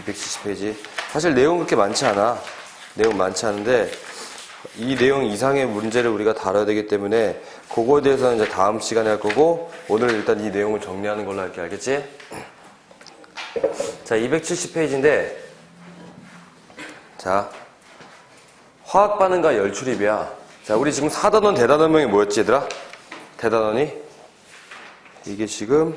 270페이지. 사실 내용 그렇게 많지 않아. 내용 많지 않은데, 이 내용 이상의 문제를 우리가 다뤄야 되기 때문에, 그거에 대해서는 이제 다음 시간에 할 거고, 오늘 일단 이 내용을 정리하는 걸로 할게, 알겠지? 자, 270페이지인데, 자, 화학 반응과 열 출입이야. 자, 우리 지금 4단원 대단원명이 뭐였지, 얘들아? 대단원이? 이게 지금,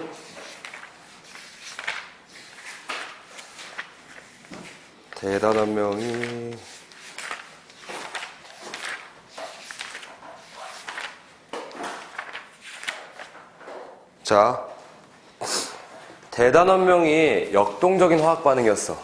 대단원명이, 자, 대단원명이 역동적인 화학 반응이었어.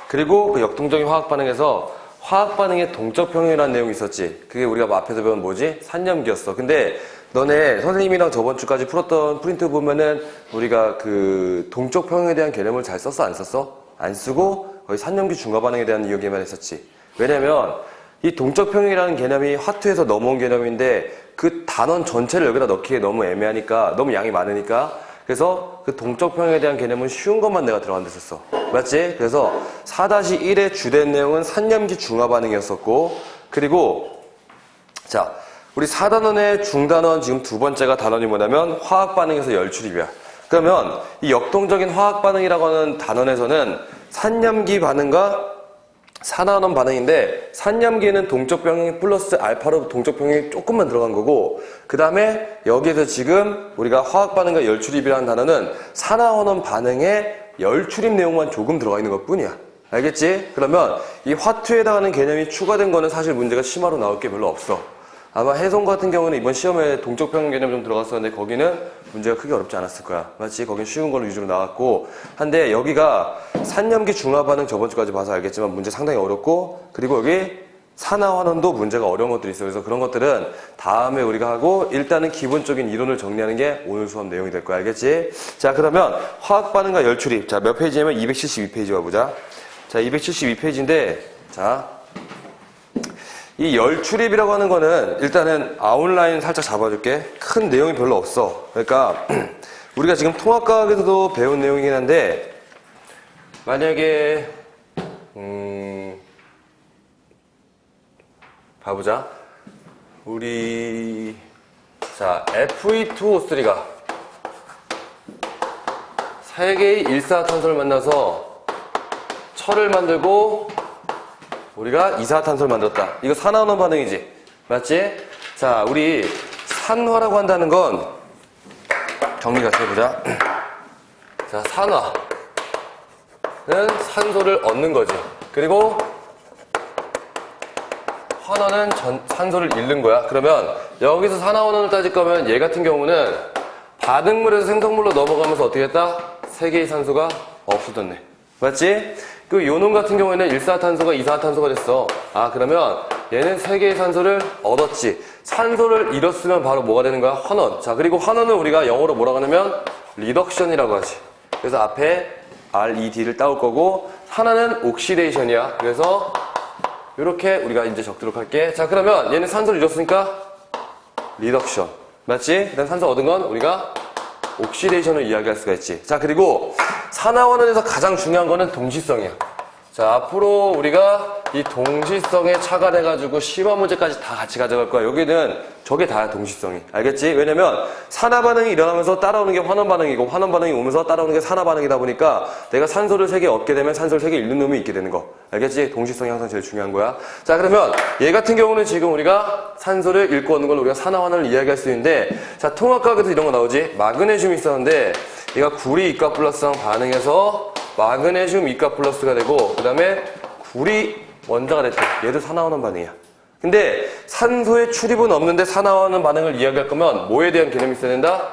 그리고 그 역동적인 화학 반응에서 화학 반응의 동적 평형이라는 내용이 있었지. 그게 우리가 앞에서 배운 뭐지? 산염기였어. 근데 너네 선생님이랑 저번 주까지 풀었던 프린트 보면은 우리가 그 동적 평형에 대한 개념을 잘 썼어? 안 썼어? 안 쓰고 거의 산염기 중화 반응에 대한 이야기만 했었지. 왜냐면 이 동적 평형이라는 개념이 화투에서 넘어온 개념인데 그 단원 전체를 여기다 넣기에 너무 애매하니까, 너무 양이 많으니까, 그래서 그 동적 평형에 대한 개념은 쉬운 것만 내가 들어간 데 썼어. 맞지? 그래서 4-1의 주된 내용은 산염기 중화 반응이었었고, 그리고 자, 우리 4단원의 중단원 지금 두 번째가 단원이 뭐냐면 화학 반응에서 열 출입이야. 그러면 이 역동적인 화학 반응이라고 하는 단원에서는 산염기 반응과 산화원 반응인데, 산염기는 동적 평형이 플러스 알파로 동적 평형이 조금만 들어간 거고, 그 다음에 여기에서 지금 우리가 화학 반응과 열 출입이라는 단어는 산화원 반응에 열 출입 내용만 조금 들어가 있는 것 뿐이야. 알겠지? 그러면 이 화투에 해당하는 개념이 추가된 거는 사실 문제가 심화로 나올 게 별로 없어. 아마 해송 같은 경우는 이번 시험에 동적 평형 개념 좀 들어갔었는데 거기는 문제가 크게 어렵지 않았을 거야. 맞지? 거긴 쉬운 걸로 위주로 나왔고, 한데 여기가 산염기 중화 반응 저번 주까지 봐서 알겠지만 문제 상당히 어렵고, 그리고 여기 산화환원도 문제가 어려운 것들이 있어요. 그래서 그런 것들은 다음에 우리가 하고, 일단은 기본적인 이론을 정리하는 게 오늘 수업 내용이 될 거야. 알겠지? 자, 그러면 화학 반응과 열 출입. 자, 몇 페이지냐면 272페이지 와보자. 자, 272페이지인데, 자, 이 열 출입이라고 하는 거는 일단은 아웃라인 살짝 잡아줄게. 큰 내용이 별로 없어. 그러니까 우리가 지금 통합과학에서도 배운 내용이긴 한데, 만약에 봐보자. 우리 자, Fe2O3가 세 개의 일산화탄소를 만나서 철을 만들고 우리가 이산화탄소를 만들었다. 이거 산화원 반응이지. 맞지? 자, 우리 산화라고 한다는 건 정리 같이 해보자. 자, 산화는 산소를 얻는 거지. 그리고 환원은 산소를 잃는 거야. 그러면 여기서 산화원원을 따질 거면 얘 같은 경우는 반응물에서 생성물로 넘어가면서 어떻게 했다? 세 개의 산소가 없어졌네. 맞지? 그 요놈 같은 경우에는 일산화탄소가 이산화탄소가 됐어. 아, 그러면 얘는 세 개의 산소를 얻었지. 산소를 잃었으면 바로 뭐가 되는 거야? 환원. 자, 그리고 환원은 우리가 영어로 뭐라고 하냐면 리덕션이라고 하지. 그래서 앞에 RED를 따올 거고, 하나는 옥시데이션이야. 그래서 이렇게 우리가 이제 적도록 할게. 자, 그러면 얘는 산소를 잃었으니까 리덕션. 맞지? 그다음 산소 얻은 건 우리가 옥시데이션을 이야기할 수가 있지. 자, 그리고 산화원에서 가장 중요한 거는 동시성이야. 자, 앞으로 우리가 이 동시성에 착안해가지고 시험 문제까지 다 같이 가져갈 거야. 여기는 저게 다야, 동시성이. 알겠지? 왜냐면 산화 반응이 일어나면서 따라오는 게 환원 반응이고, 환원 반응이 오면서 따라오는 게 산화 반응이다 보니까 내가 산소를 3개 얻게 되면 산소를 3개 잃는 놈이 있게 되는 거. 알겠지? 동시성이 항상 제일 중요한 거야. 자, 그러면 얘 같은 경우는 지금 우리가 산소를 잃고 얻는 걸 우리가 산화환원을 이야기할 수 있는데, 자, 통합과학에서 이런 거 나오지? 마그네슘이 있었는데 얘가 구리 이가 플러스랑 반응해서 마그네슘 이가 플러스가 되고, 그 다음에 구리 원자가 됐대. 얘도 산화환원 반응이야. 근데 산소의 출입은 없는데 산화환원 반응을 이야기할 거면 뭐에 대한 개념이 있어야 된다?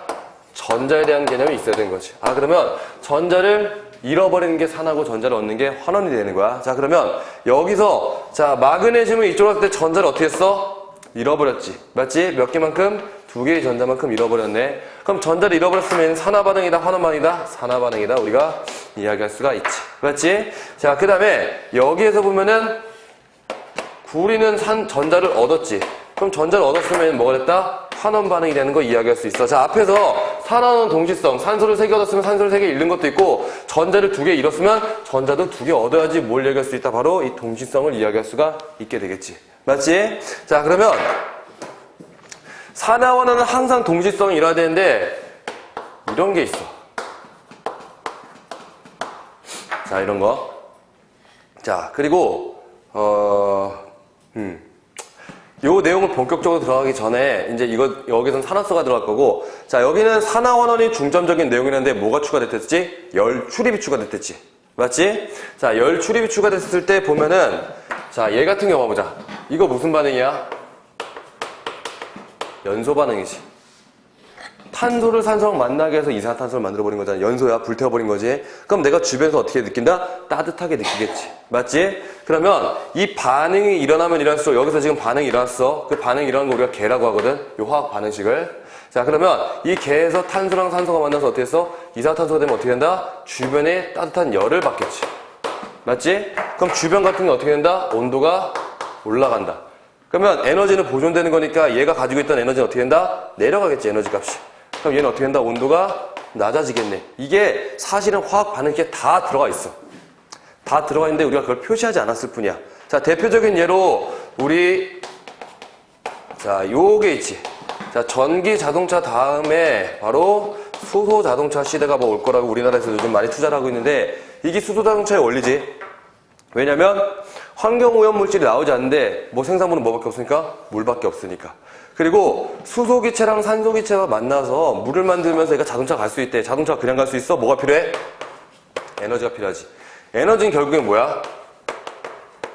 전자에 대한 개념이 있어야 되는 거지. 아, 그러면 전자를 잃어버리는 게 산하고 전자를 얻는 게 환원이 되는 거야. 자, 그러면 여기서 자, 마그네슘을 이쪽으로 할 때 전자를 어떻게 했어? 잃어버렸지. 맞지? 몇 개만큼? 2개의 전자만큼 잃어버렸네. 그럼 전자를 잃어버렸으면 산화 반응이다, 환원 반응이다? 산화 반응이다. 우리가 이야기할 수가 있지. 맞지? 자, 그 다음에 여기에서 보면은 구리는 전자를 얻었지. 그럼 전자를 얻었으면 뭐가 됐다? 환원 반응이 되는 거 이야기할 수 있어. 자, 앞에서 산화원은 동시성, 산소를 3개 얻었으면 산소를 3개 잃는 것도 있고, 전자를 2개 잃었으면 전자도 2개 얻어야지 뭘 얘기할 수 있다. 바로 이 동시성을 이야기할 수가 있게 되겠지. 맞지? 자, 그러면 산화원은 항상 동시성이 일어나야 되는데 이런 게 있어. 자, 이런 거. 자, 그리고 요 내용을 본격적으로 들어가기 전에 이제 여기선 산화수가 들어갈 거고, 자, 여기는 산화원원이 중점적인 내용이었는데 뭐가 추가됐댔지? 열 출입이 추가됐댔지. 맞지? 자, 열 출입이 추가됐을 때 보면은, 자, 얘 같은 경우 봐보자. 이거 무슨 반응이야? 연소 반응이지. 탄소를 산소랑 만나게 해서 이산화탄소를 만들어버린 거잖아. 연소야. 불태워버린 거지. 그럼 내가 주변에서 어떻게 느낀다? 따뜻하게 느끼겠지. 맞지? 그러면 이 반응이 일어나면 일어날수록, 여기서 지금 반응이 일어났어. 그 반응이 일어나는 거 우리가 개라고 하거든. 이 화학 반응식을. 자, 그러면 이 개에서 탄소랑 산소가 만나서 어떻게 했어? 이산화탄소가 되면 어떻게 된다? 주변에 따뜻한 열을 받겠지. 맞지? 그럼 주변 같은 게 어떻게 된다? 온도가 올라간다. 그러면 에너지는 보존되는 거니까 얘가 가지고 있던 에너지는 어떻게 된다? 내려가겠지, 에너지 값이. 그럼 얘는 어떻게 된다? 온도가 낮아지겠네. 이게 사실은 화학 반응식에 다 들어가 있어. 다 들어가 있는데 우리가 그걸 표시하지 않았을 뿐이야. 자, 대표적인 예로 자, 요게 있지. 자, 전기 자동차 다음에 바로 수소 자동차 시대가 올 거라고 우리나라에서 요즘 많이 투자를 하고 있는데, 이게 수소 자동차의 원리지. 왜냐면 환경오염 물질이 나오지 않는데 뭐 생산물은 뭐밖에 없으니까? 물밖에 없으니까. 그리고 수소기체랑 산소기체가 만나서 물을 만들면서 얘가 자동차 갈 수 있대. 자동차가 그냥 갈 수 있어? 뭐가 필요해? 에너지가 필요하지. 에너지는 결국엔 뭐야?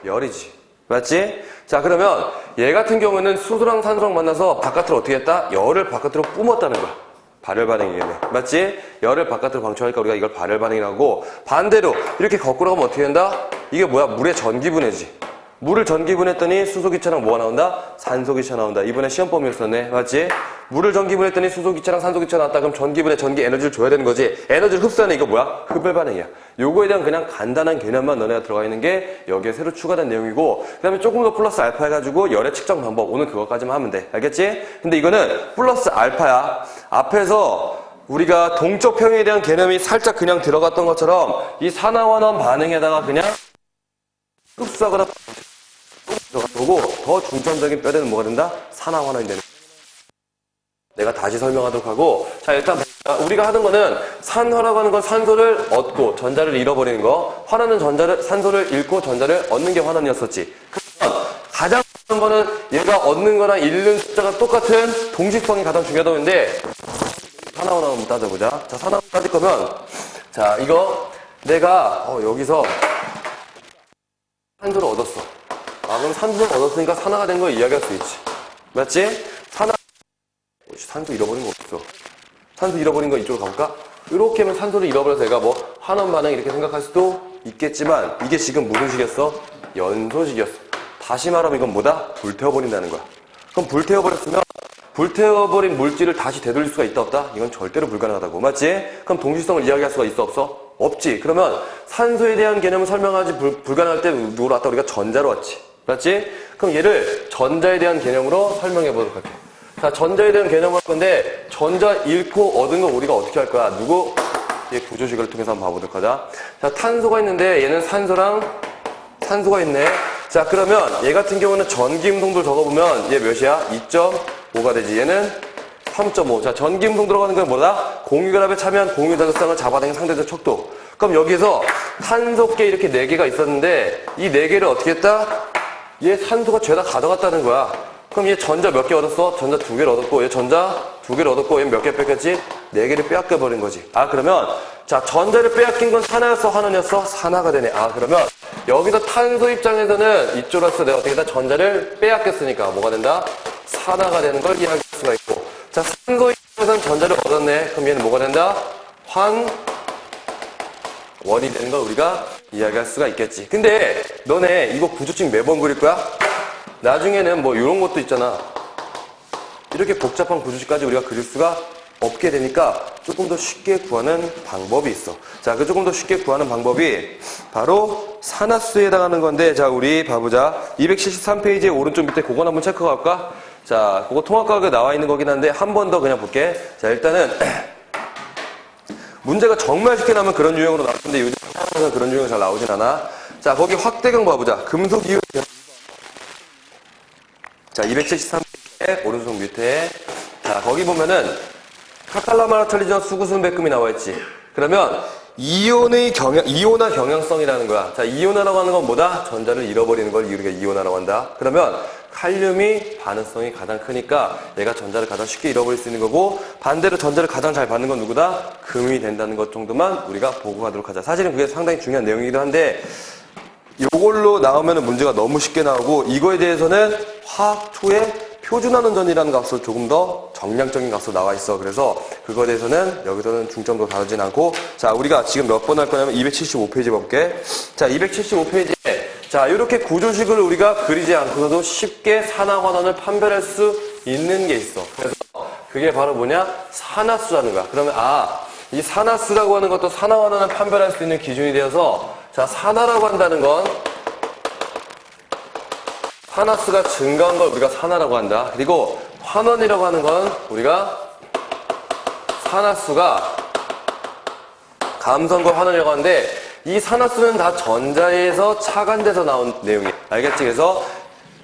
열이지. 맞지? 자, 그러면 얘 같은 경우는 수소랑 산소랑 만나서 바깥으로 어떻게 했다? 열을 바깥으로 뿜었다는 거야. 발열 반응이겠네. 맞지? 열을 바깥으로 방출하니까 우리가 이걸 발열 반응이라고. 반대로 이렇게 거꾸로 가면 어떻게 된다? 이게 뭐야? 물의 전기분해지. 물을 전기분했더니 수소기체랑 뭐가 나온다? 산소기체가 나온다. 이번에 시험범위였었네. 맞지? 물을 전기분했더니 수소기체랑 산소기체가 나왔다. 그럼 전기분해 전기 에너지를 줘야 되는 거지. 에너지를 흡수하는 이거 뭐야? 흡열 반응이야. 요거에 대한 그냥 간단한 개념만 너네가 들어가 있는 게 여기에 새로 추가된 내용이고, 그 다음에 조금 더 플러스 알파 해가지고 열의 측정 방법. 오늘 그것까지만 하면 돼. 알겠지? 근데 이거는 플러스 알파야. 앞에서 우리가 동적 평형에 대한 개념이 살짝 그냥 들어갔던 것처럼 이 산화원원 반응에다가 그냥 흡수하거나 들어가고, 더 중점적인 뼈대는 뭐가 된다? 산화환원이 되는. 내가 다시 설명하도록 하고, 자, 일단 우리가 하는 거는 산화라고 하는 건 산소를 얻고 전자를 잃어버리는 거, 환원은 산소를 잃고 전자를 얻는 게 환원이었었지. 그러면 가장 중요한 거는 얘가 얻는 거랑 잃는 숫자가 똑같은 동시성이 가장 중요하다는데, 산화환원 한번 따져보자. 자, 산화환원 따질 거면, 자, 이거 내가 여기서 산소를 얻었어. 그럼 산소를 얻었으니까 산화가 된 걸 이야기할 수 있지. 맞지? 산소 잃어버린 거 없어. 산소 잃어버린 거 이쪽으로 가볼까? 이렇게 하면 산소를 잃어버려서 얘가 뭐 환원 반응 이렇게 생각할 수도 있겠지만, 이게 지금 무슨 식이었어? 연소식이었어. 다시 말하면 이건 뭐다? 불태워버린다는 거야. 그럼 불태워버렸으면 불태워버린 물질을 다시 되돌릴 수가 있다 없다? 이건 절대로 불가능하다고. 맞지? 그럼 동시성을 이야기할 수가 있어 없어? 없지. 그러면 산소에 대한 개념을 설명하지 불가능할 때 누구로 왔다? 우리가 전자로 왔지. 맞지? 그럼 얘를 전자에 대한 개념으로 설명해 보도록 할게. 자, 전자에 대한 개념을 할 건데, 전자 잃고 얻은 거 우리가 어떻게 할 거야? 얘 구조식을 통해서 한번 봐보도록 하자. 자, 탄소가 있는데 얘는 산소랑 산소가 있네. 자, 그러면 얘 같은 경우는 전기음동도 적어보면 얘 몇이야? 2.5가 되지. 얘는 3.5. 자, 전기음동 들어가는 건 뭐다? 공유결합에 참여한 공유자극성을 잡아당긴 상대적 척도. 그럼 여기서 탄소계 이렇게 4개가 있었는데, 이 4개를 어떻게 했다? 얘 산소가 죄다 가져갔다는 거야. 그럼 얘 전자 몇 개 얻었어? 전자 2개를 얻었고, 얘 전자 2개를 얻었고, 얘 몇 개 뺏겼지? 4개를 빼앗겨버린 거지. 그러면, 자, 전자를 빼앗긴 건 산화였어? 환원이었어? 산화가 되네. 그러면, 여기서 탄소 입장에서는 이쪽으로서 내가 어떻게 했다? 전자를 빼앗겼으니까 뭐가 된다? 산화가 되는 걸 이해할 수가 있고. 자, 산소 입장에서는 전자를 얻었네. 그럼 얘는 뭐가 된다? 환원이 되는 걸 우리가 이야기할 수가 있겠지. 근데 너네 이거 구조식 매번 그릴 거야? 나중에는 뭐 이런 것도 있잖아. 이렇게 복잡한 구조식까지 우리가 그릴 수가 없게 되니까 조금 더 쉽게 구하는 방법이 있어. 자, 그 조금 더 쉽게 구하는 방법이 바로 산화수에 해당하는 건데, 자, 우리 봐보자. 273페이지의 오른쪽 밑에 그건 한번 체크해 볼까? 자, 그거 통합과학에 나와 있는 거긴 한데 한 번 더 그냥 볼게. 자, 일단은 문제가 정말 쉽게 나오면 그런 유형으로 나올 텐데 요즘 그런 유형이 잘 나오진 않아. 자, 거기 확대경 봐보자. 금속 이온. 자, 273에 오른손 밑에. 자, 거기 보면은 카칼라마라탈리전 수구순백금이 나와있지. 그러면 이온화 경향성이라는 거야. 자, 이온화라고 하는 건 뭐다? 전자를 잃어버리는 걸 우리가 이온화라고 한다. 그러면 칼륨이 반응성이 가장 크니까 얘가 전자를 가장 쉽게 잃어버릴 수 있는 거고, 반대로 전자를 가장 잘 받는 건 누구다? 금이 된다는 것 정도만 우리가 보고 가도록 하자. 사실은 그게 상당히 중요한 내용이기도 한데 이걸로 나오면 문제가 너무 쉽게 나오고, 이거에 대해서는 화학 2의 표준환원전이라는 값으로 조금 더 정량적인 값으로 나와 있어. 그래서 그거에 대해서는 여기서는 중점도 다루진 않고, 자, 우리가 지금 몇 번 할 거냐면 275페이지 볼게. 자, 275페이지에 자, 이렇게 구조식을 우리가 그리지 않고서도 쉽게 산화환원을 판별할 수 있는 게 있어. 그래서 그게 바로 뭐냐? 산화수라는 거야. 그러면 이 산화수라고 하는 것도 산화환원을 판별할 수 있는 기준이 되어서, 자, 산화라고 한다는 건 산화수가 증가한 걸 우리가 산화라고 한다. 그리고 환원이라고 하는 건 우리가 산화수가 감소한 걸 환원이라고 하는데, 이 산화수는 다 전자에서 차관돼서 나온 내용이야. 알겠지? 그래서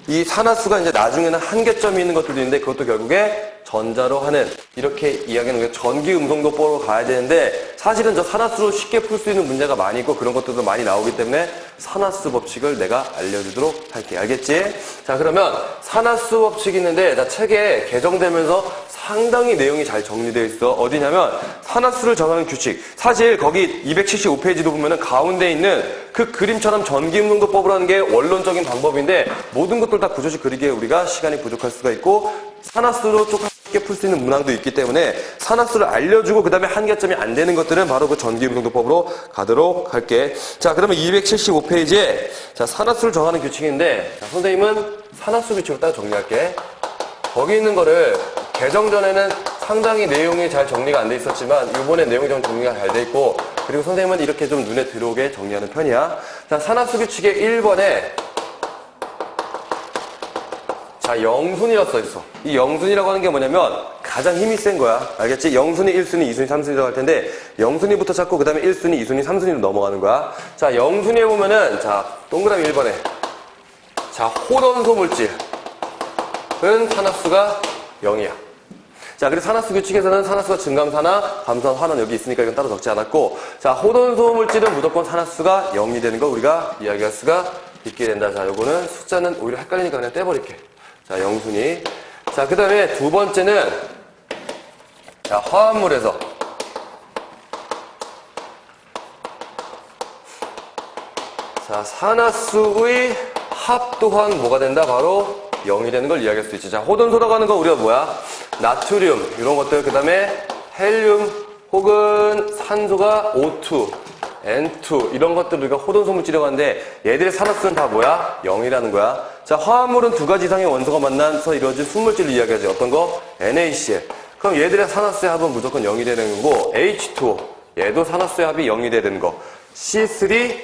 이 산화수가 이제 나중에는 한계점이 있는 것들도 있는데 그것도 결국에 전자로 하는, 이렇게 이야기하는 게 전기 음성도법으로 가야 되는데, 사실은 저 산화수로 쉽게 풀 수 있는 문제가 많이 있고 그런 것들도 많이 나오기 때문에 산화수 법칙을 내가 알려주도록 할게. 알겠지? 자, 그러면 산화수 법칙이 있는데, 자, 책에 개정되면서 상당히 내용이 잘 정리되어 있어. 어디냐면 산화수를 정하는 규칙. 사실 거기 275페이지도 보면은 가운데 있는 그 그림처럼 전기음성도법을 하는 게 원론적인 방법인데, 모든 것들 다 구조식 그리기에 우리가 시간이 부족할 수가 있고 산화수로 조금 쉽게 풀 수 있는 문항도 있기 때문에 산화수를 알려주고 그 다음에 한계점이 안 되는 것들은 바로 그 전기음성도법으로 가도록 할게. 자, 그러면 275페이지에 자, 산화수를 정하는 규칙인데, 자, 선생님은 산화수 규칙을 딱 정리할게. 거기 있는 거를 개정 전에는 상당히 내용이 잘 정리가 안 돼 있었지만 이번에 내용이 좀 정리가 잘 돼 있고, 그리고 선생님은 이렇게 좀 눈에 들어오게 정리하는 편이야. 자, 산화수 규칙의 1번에 자, 영순이라고 써있어. 이 영순이라고 하는 게 뭐냐면 가장 힘이 센 거야. 알겠지? 영순이 1순위, 2순위, 3순위라고 할 텐데 영순위부터 찾고 그 다음에 1순위, 2순위, 3순위로 넘어가는 거야. 자, 영순위에 보면은 자, 동그라미 1번에 자, 호돈소 물질은 산화수가 0이야. 자, 그래서 산화수 규칙에서는 산화수가 증감산화, 감소한 환원 여기 있으니까 이건 따로 적지 않았고, 자, 호돈소 물질은 무조건 산화수가 0이 되는 거 우리가 이야기할 수가 있게 된다. 자, 요거는 숫자는 오히려 헷갈리니까 그냥 떼버릴게. 자, 영순위. 자, 그 다음에 두 번째는 자, 화합물에서 자, 산화수의 합 또한 뭐가 된다? 바로 0이 되는 걸 이야기할 수 있지. 자, 호돈소라고 하는 거 우리가 뭐야? 나트륨 이런 것들, 그 다음에 헬륨 혹은 산소가 O2, N2 이런 것들 우리가 호돈소 물질이라고 하는데 얘들의 산화수는 다 뭐야? 0이라는 거야. 자, 화합물은 두 가지 이상의 원소가 만나서 이루어진 순물질을 이야기하지. 어떤 거? NaCl. 그럼 얘들의 산화수의 합은 무조건 0이 되는 거고, H2O 얘도 산화수의 합이 0이 되는 거, C3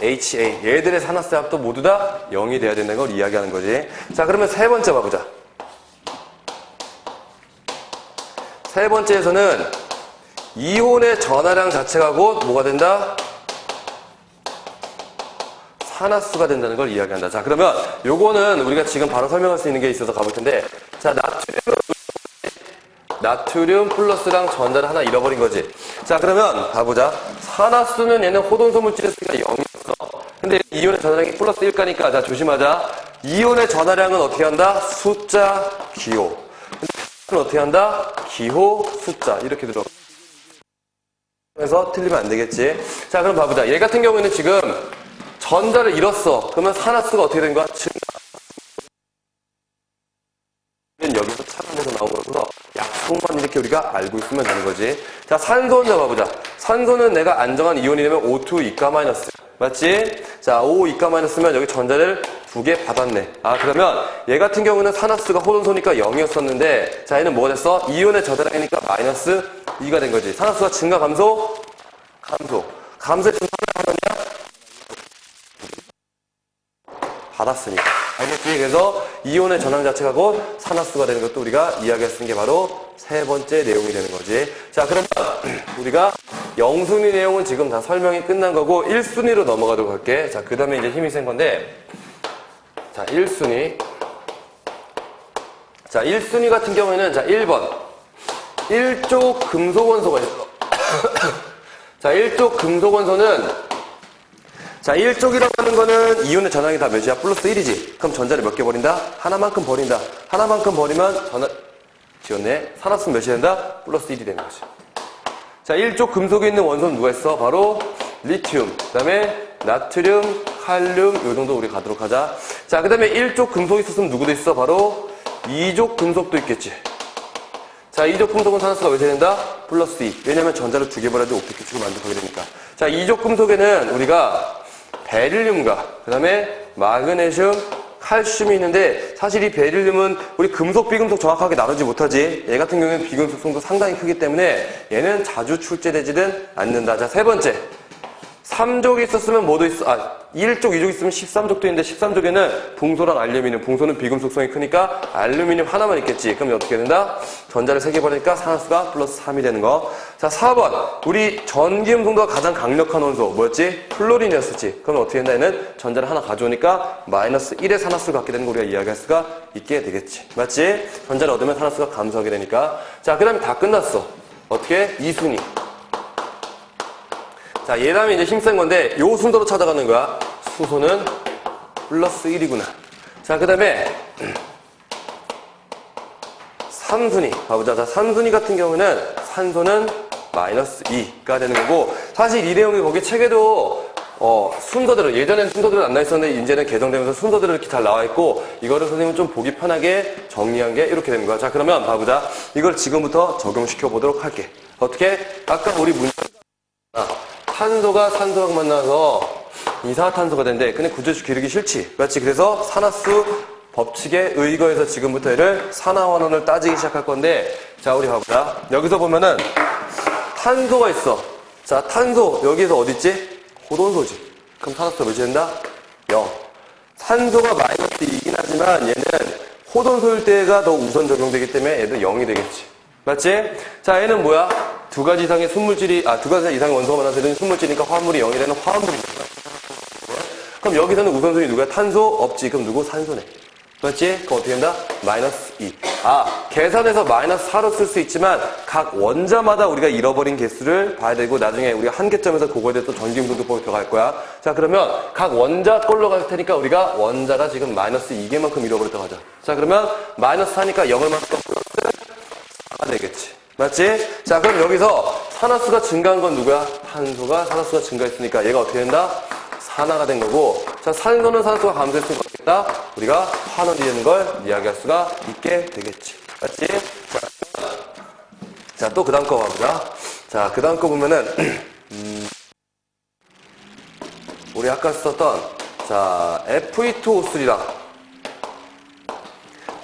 HA 얘들의 산화수의 합도 모두 다 0이 돼야 된다는 걸 이야기하는 거지. 자, 그러면 세 번째 봐보자. 세 번째에서는 이온의 전하량 자체가 곧 뭐가 된다? 산화수가 된다는 걸 이야기한다. 자, 그러면 요거는 우리가 지금 바로 설명할 수 있는 게 있어서 가볼 텐데, 자, 나트륨 플러스랑 전자를 하나 잃어버린 거지. 자, 그러면 봐보자. 산화수는 얘는 호돈소 물질에서가 0이었어. 근데 이온의 전하량이 플러스 1가니까 자, 조심하자. 이온의 전하량은 어떻게 한다? 숫자 기호. 근데 어떻게 한다? 기호 숫자 이렇게 들어. 그래서 틀리면 안 되겠지. 자, 그럼 봐보자. 얘 같은 경우에는 지금 전자를 잃었어. 그러면 산화수가 어떻게 된 거야? 여기서 차단해서 나온 거라서 약속만 이렇게 우리가 알고 있으면 되는 거지. 자, 산소 혼자 봐보자. 산소는 내가 안정한 이온이 되면 O2 이가 마이너스. 맞지? 자, O 이가 마이너스면 여기 전자를 두 개 받았네. 아, 그러면 얘 같은 경우는 산화수가 호돈소니까 0이었었는데, 자, 얘는 뭐가 됐어? 이온의 저자량이니까 마이너스 2가 된 거지. 산화수가 증가, 감소? 감소. 감소의 증가를 하느냐? 받았으니까. 알겠지? 그래서 이온의 전항 자체가 곧 산화수가 되는 것도 우리가 이야기할 수 있는 게 바로 세 번째 내용이 되는 거지. 자, 그러면 우리가 0순위 내용은 지금 다 설명이 끝난 거고 1순위로 넘어가도록 할게. 자, 그 다음에 이제 힘이 센 건데, 자, 1순위. 자, 1순위 같은 경우에는, 자, 1번. 1쪽 금속 원소가 있어. 자, 1쪽 금속 원소는, 자, 1쪽이라고 하는 거는 이온의 전항이 다 몇이야? 플러스 1이지. 그럼 전자를 몇 개 버린다? 하나만큼 버린다. 하나만큼 버리면 지웠네. 산화수는 몇이 된다? 플러스 1이 되는 거지. 자, 1쪽 금속에 있는 원소는 누가 있어? 바로 리튬, 그 다음에 나트륨, 칼륨, 요 정도 우리 가도록 하자. 자, 그 다음에 1쪽 금속이 있었으면 누구도 있어? 바로 2족 금속도 있겠지. 자, 2족 금속은 산화수가 왜 된다? 플러스 2. 왜냐면 전자를 두 개 버려도 옥텟 규칙을 만족하게 되니까. 자, 2족 금속에는 우리가 베릴륨과 그 다음에 마그네슘, 칼슘이 있는데 사실 이 베릴륨은 우리 금속, 비금속 정확하게 나누지 못하지. 얘 같은 경우에는 비금속성도 상당히 크기 때문에 얘는 자주 출제되지는 않는다. 자, 세 번째. 3족이 있었으면 뭐도 있어? 1족, 2족 있으면 13족도 있는데 13족에는 붕소랑 알루미늄, 붕소는 비금속성이 크니까 알루미늄 하나만 있겠지. 그럼 어떻게 된다? 전자를 3개 버리니까 산화수가 플러스 3이 되는 거. 자, 4번. 우리 전기음성도가 가장 강력한 원소 뭐였지? 플로린이었었지. 그럼 어떻게 된다? 얘는 전자를 하나 가져오니까 마이너스 1의 산화수를 갖게 되는 거 우리가 이야기할 수가 있게 되겠지. 맞지? 전자를 얻으면 산화수가 감소하게 되니까. 자, 그 다음에 다 끝났어. 어떻게? 2순위. 자, 얘 다음에 이제 힘센 건데, 요 순서로 찾아가는 거야. 수소는 플러스 1이구나. 자, 그 다음에, 3순위. 봐보자. 자, 3순위 같은 경우는 산소는 마이너스 2가 되는 거고, 사실 이 내용이 거기 책에도, 순서대로, 예전에는 순서대로 안 나있었는데, 이제는 개정되면서 순서대로 이렇게 잘 나와있고, 이거를 선생님은 좀 보기 편하게 정리한 게 이렇게 되는 거야. 자, 그러면 봐보자. 이걸 지금부터 적용시켜 보도록 할게. 어떻게? 아까 우리 문제, 탄소가 산소랑 만나서 이산화탄소가 된대. 근데 구조식 기르기 싫지. 맞지? 그래서 산화수 법칙에 의거해서 지금부터 얘를 산화환원을 따지기 시작할 건데, 자, 우리 봐보자. 여기서 보면은 탄소가 있어. 자, 탄소 여기에서 어디 있지? 호돈소지. 그럼 산화수가 몇이 된다? 0. 산소가 마이너스 2이긴 하지만 얘는 호돈소일 때가 더 우선 적용되기 때문에 얘도 0이 되겠지. 맞지? 자, 얘는 뭐야? 두 가지 이상의 순물질이, 두 가지 이상의 원소가 만나서 되는 순물질이니까 화합물이 0이 되는 화합물입니다. 그럼 여기서는 우선순위 누구야? 탄소 없지. 그럼 누구? 산소네. 맞지? 그럼 어떻게 된다? 마이너스 2. 계산해서 마이너스 4로 쓸 수 있지만 각 원자마다 우리가 잃어버린 개수를 봐야 되고 나중에 우리가 한계점에서 그거에 대해서 전기음성도법이 들어갈 거야. 자, 그러면 각 원자 걸로 갈 테니까 우리가 원자가 지금 마이너스 2개만큼 잃어버렸다고 하자. 자, 그러면 마이너스 4니까 0을 만큼 플러스 4가 되겠지. 맞지? 자, 그럼 여기서 산화수가 증가한 건 누구야? 탄소가 산화수가 증가했으니까 얘가 어떻게 된다? 산화가 된 거고, 자, 산소는 산소가 감소했으니까 어떻게 된다? 우리가 환원이 되는 걸 이야기할 수가 있게 되겠지. 맞지? 자, 또 그 다음 거 봐보자. 자, 그 다음 거 보면은, 우리 아까 썼던, 자, Fe2O3랑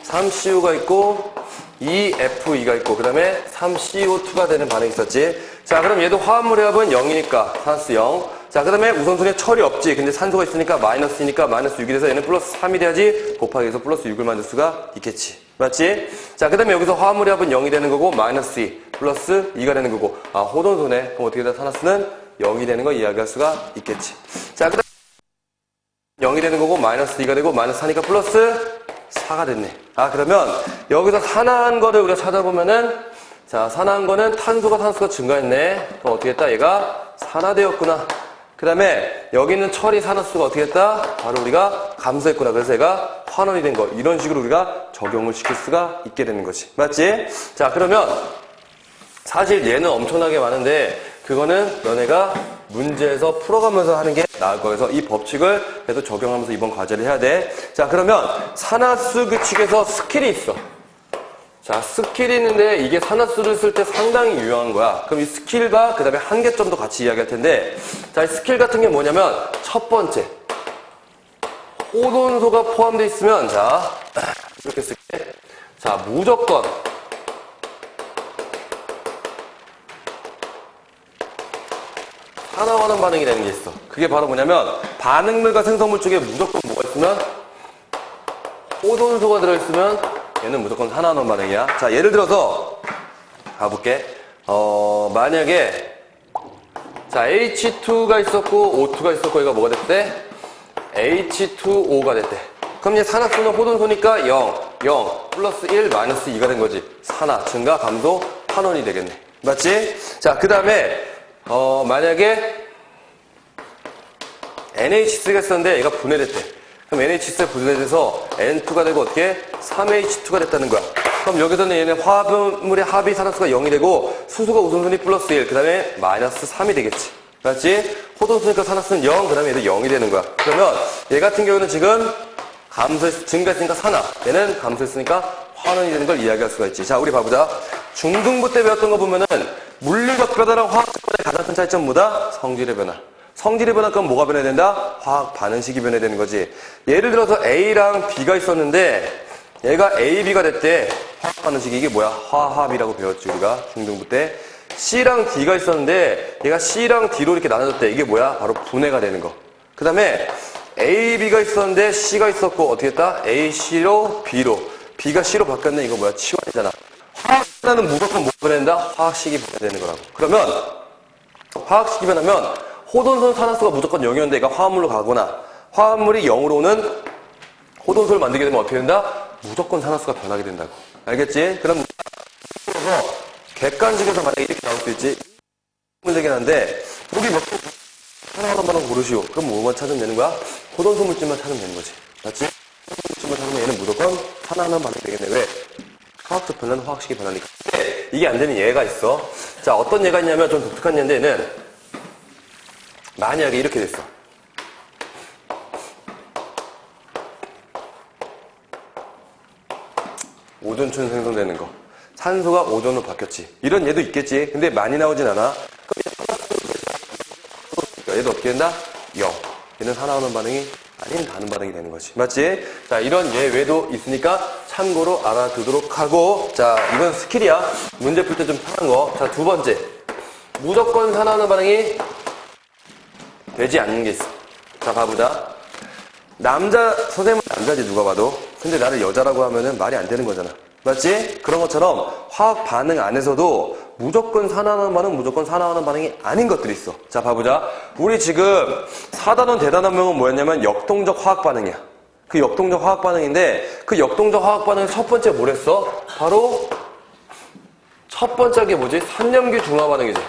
3CU가 있고, 2Fe2가 있고, 그 다음에 3CO2가 되는 반응이 있었지. 자, 그럼 얘도 화합물의 합은 0이니까, 산수 0. 자, 그 다음에 우선순위에 철이 없지. 근데 산소가 있으니까 마이너스니까 마이너스 6이 돼서 얘는 플러스 3이 돼야지 곱하기 해서 플러스 6을 만들 수가 있겠지. 맞지? 자, 그 다음에 여기서 화합물의 합은 0이 되는 거고, 마이너스 2, 플러스 2가 되는 거고, 호돈소네. 그럼 어떻게 돼? 산화수는 0이 되는 거 이야기할 수가 있겠지. 자, 그 다음에 0이 되는 거고, 마이너스 2가 되고, 마이너스 4니까 플러스 4가 됐네. 그러면 여기서 산화한 거를 우리가 찾아보면은, 자, 산화한 거는 탄소가 산소가 증가했네. 그럼 어떻게 했다? 얘가 산화되었구나. 그 다음에 여기 있는 철이 산화수가 어떻게 했다? 바로 우리가 감소했구나. 그래서 얘가 환원이 된 거. 이런 식으로 우리가 적용을 시킬 수가 있게 되는 거지. 맞지? 자, 그러면 사실 얘는 엄청나게 많은데 그거는 너네가 문제에서 풀어가면서 하는 게 나을 거여서 이 법칙을 계속 적용하면서 이번 과제를 해야 돼. 자, 그러면 산화수 규칙에서 스킬이 있어. 자, 스킬이 있는데 이게 산화수를 쓸 때 상당히 유용한 거야. 그럼 이 스킬과 그 다음에 한계점도 같이 이야기할 텐데, 자, 이 스킬 같은 게 뭐냐면 첫 번째, 호돈소가 포함되어 있으면, 자, 이렇게 쓸게. 자, 무조건 산화환원 반응이 되는 게 있어. 그게 바로 뭐냐면 반응물과 생성물 쪽에 무조건 뭐가 있으면 호돈소가 들어있으면 얘는 무조건 산화환원 반응이야. 자, 예를 들어서 가볼게. 만약에 자, H2가 있었고 O2가 있었고 얘가 뭐가 됐대? H2O가 됐대. 그럼 얘 산화수는 호돈소니까 0, 플러스 1, 마이너스 2가 된 거지. 산화, 증가, 감소, 환원이 되겠네. 맞지? 자, 그 다음에 만약에 NH3가 있었는데 얘가 분해됐대. 그럼 NH3가 분해돼서 N2가 되고 어떻게? 3H2가 됐다는 거야. 그럼 여기서는 얘네 화합물의 합이 산화수가 0이 되고 수소가 우선순위 플러스 1, 그 다음에 마이너스 3이 되겠지. 맞지? 호돈수니까 산화수는 0, 그 다음에 얘도 0이 되는 거야. 그러면 얘 같은 경우는 지금 증가했으니까 산화, 얘는 감소했으니까 환원이 되는 걸 이야기할 수가 있지. 자, 우리 봐보자. 중등부 때 배웠던 거 보면은 물리적 변화랑 화학적 변화의 가장 큰 차이점은 뭐다? 성질의 변화. 성질의 변화 그럼 뭐가 변화된다? 화학 반응식이 변화되는 거지. 예를 들어서 A랑 B가 있었는데 얘가 A, B가 됐대. 화학 반응식이 이게 뭐야? 화합이라고 배웠지 우리가 중등부 때. C랑 D가 있었는데 얘가 C랑 D로 이렇게 나눠졌대. 이게 뭐야? 바로 분해가 되는 거. 그 다음에 A, B가 있었는데 C가 있었고 어떻게 했다? A, C로 B로. B가 C로 바뀌었네. 이거 뭐야? 치환이잖아. 화학은 무조건 뭐 변한다? 화학식이 변화되는 거라고. 그러면 화학식이 변하면 호돈소 산화수가 무조건 0이었는데 얘가 화합물로 가거나 화합물이 0으로 오는 호돈소를 만들게 되면 어떻게 된다? 무조건 산화수가 변하게 된다고. 알겠지? 그럼 객관식에서 만약에 이렇게 나올 수 있지. 물되긴 한데 여기 뭐 하나만 고르시오. 그럼 뭐만 찾으면 되는 거야? 호돈소 물질만 찾으면 되는 거지. 맞지? 호돈소 물질만 찾으면 얘는 무조건 하나하나 반응이 되겠네. 왜? 화학적 변화는 화학식이 변하니까. 이게 안 되는 예가 있어. 자, 어떤 예가 있냐면 좀 독특한 예인데 얘는 만약에 이렇게 됐어. 오존층 생성되는 거. 산소가 오존으로 바뀌었지. 이런 예도 있겠지. 근데 많이 나오진 않아. 얘도 어떻게 된다? 0. 얘는 산화환원 반응이 아닌 다른 반응이 되는 거지. 맞지? 자, 이런 예 외도 있으니까 참고로 알아두도록 하고. 자, 이건 스킬이야. 문제 풀 때 좀 편한 거. 자, 두 번째. 무조건 산화환원 반응이 되지 않는 게 있어. 자, 봐보자. 선생님은 남자지, 누가 봐도. 근데 나를 여자라고 하면은 말이 안 되는 거잖아. 맞지? 그런 것처럼 화학 반응 안에서도 무조건 산화하는 반응, 무조건 산화하는 반응이 아닌 것들이 있어. 자, 봐보자. 우리 지금 4단원 대단원명은 뭐였냐면 역동적 화학 반응이야. 그 역동적 화학 반응인데 그 역동적 화학 반응의 첫 번째 뭐랬어? 바로 첫 번째 게 뭐지? 산염기 중화 반응이지.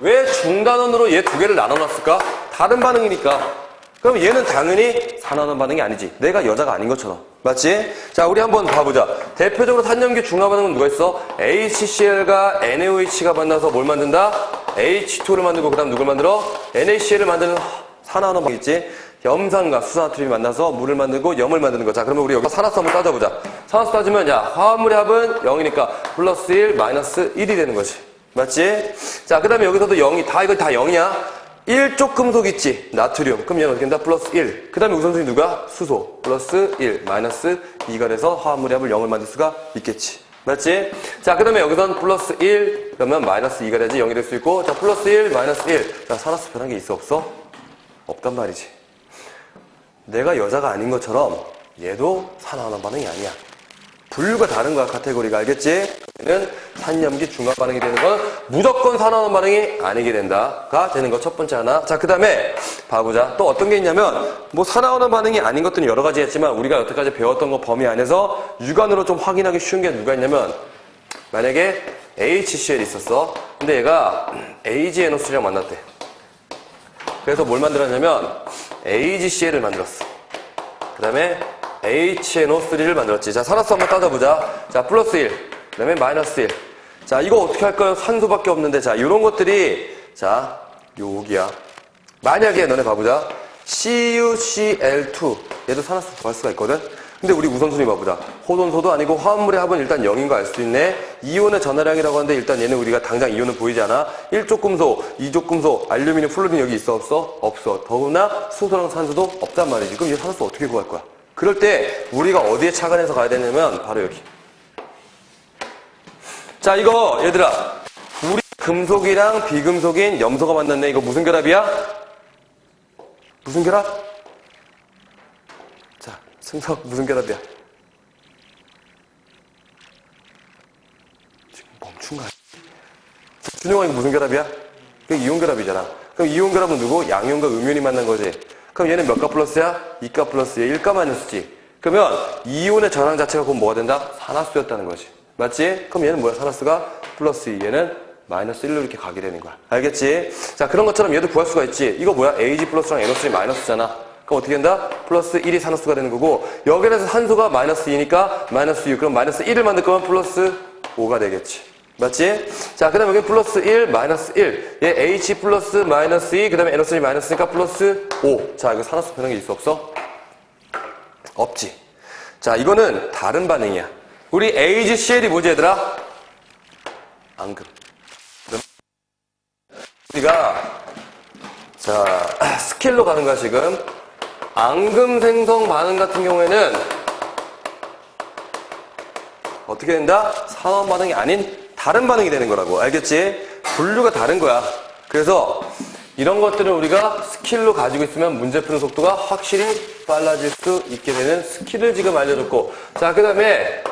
왜 중단원으로 얘 두 개를 나눠놨을까? 다른 반응이니까. 그럼 얘는 당연히 산화하는 반응이 아니지. 내가 여자가 아닌 것처럼. 맞지? 자, 우리 한번 봐보자. 대표적으로 산염기 중화 반응은 누가 있어? HCl과 NaOH가 만나서 뭘 만든다? H2를 만들고 그 다음 누굴 만들어? NaCl을 만드는 산화하는 반응이 있지. 염산과 수산화트륨이 만나서 물을 만들고 염을 만드는 거. 자, 그러면 우리 여기 산화수 한번 따져보자. 산화수 따지면 야, 화합물의 합은 0이니까 플러스 1, 마이너스 1이 되는 거지. 맞지? 자, 그 다음에 여기서도 0이 이거 다 0이야. 1쪽 금속 있지? 나트륨. 그럼 얘는 어떻게 된다? 플러스 1. 그 다음에 우선순위 누가? 수소. 플러스 1, 마이너스 2가 돼서 화합물의 합을 0을 만들 수가 있겠지. 맞지? 자, 그 다음에 여기선 플러스 1, 그러면 마이너스 2가 되지 0이 될 수 있고, 자, 플러스 1, 마이너스 1. 자, 산화수 변한 게 있어? 없어? 없단 말이지. 내가 여자가 아닌 것처럼 얘도 산화하는 반응이 아니야. 분류가 다른 거야, 카테고리가. 알겠지? 얘는 산염기 중화 반응이 되는 건 무조건 산화하는 반응이 아니게 된다가 되는 거 첫 번째 하나. 자, 그 다음에 봐보자. 또 어떤 게 있냐면 뭐 산화하는 반응이 아닌 것들은 여러 가지 했지만 우리가 여태까지 배웠던 거 범위 안에서 육안으로 좀 확인하기 쉬운 게 누가 있냐면 만약에 HCl이 있었어. 근데 얘가 AgNO3랑 만났대. 그래서 뭘 만들었냐면 AgCl을 만들었어. 그 다음에 HNO3를 만들었지. 자, 산화수 한번 따져보자. 자, 플러스 1. 그 다음에 마이너스 1. 자, 이거 어떻게 할까요? 산소밖에 없는데. 자, 이런 것들이, 자, 여기야. 만약에 너네 봐보자. CuCl2. 얘도 산화수 구할 수가 있거든? 근데 우리 우선순위 봐보자. 호돈소도 아니고 화합물의 합은 일단 0인 거 알 수 있네. 이온의 전하량이라고 하는데 일단 얘는 우리가 당장 이온은 보이지 않아. 1족 금소, 2족 금소, 알루미늄, 플루린 여기 있어? 없어? 없어. 더구나 수소랑 산소도 없단 말이지. 그럼 얘 산화수 어떻게 구할 거야? 그럴 때 우리가 어디에 착안해서 가야 되냐면 바로 여기. 자, 이거 얘들아, 우리 금속이랑 비금속인 염소가 만났네. 이거 무슨 결합이야? 무슨 결합? 자, 승석 무슨 결합이야? 지금 멈춘 거 아니야? 준영아 이거 무슨 결합이야? 그 이온 결합이잖아. 그럼 이온 결합은 누구? 양이온과 음이온이 만난 거지. 그럼 얘는 몇 가 플러스야? 2가 플러스야. 1가 마이너스지. 그러면 이온의 전항 자체가 그럼 뭐가 된다? 산화수였다는 거지. 맞지? 그럼 얘는 뭐야? 산화수가 플러스 2, 얘는 마이너스 1로 이렇게 가게 되는 거야. 알겠지? 자, 그런 것처럼 얘도 구할 수가 있지. 이거 뭐야? AG 플러스랑 NO3 마이너스잖아. 그럼 어떻게 된다? 플러스 1이 산화수가 되는 거고, 여기에서 산소가 마이너스 2니까 마이너스 6. 그럼 마이너스 1을 만들 거면 플러스 5가 되겠지. 맞지? 자, 그 다음에 여기 플러스 1, 마이너스 1. 얘 H 플러스 마이너스 2, 그 다음에 NO3 마이너스니까 플러스 5. 자, 이거 산화수 변한 게 있어, 없어? 없지. 자, 이거는 다른 반응이야. 우리 AgCl이 뭐지, 얘들아? 앙금. 우리가, 자, 스킬로 가는 거야, 지금. 앙금 생성 반응 같은 경우에는 어떻게 된다? 산화 반응이 아닌 다른 반응이 되는 거라고. 알겠지? 분류가 다른 거야. 그래서 이런 것들은 우리가 스킬로 가지고 있으면 문제 푸는 속도가 확실히 빨라질 수 있게 되는 스킬을 지금 알려줬고, 자, 그 다음에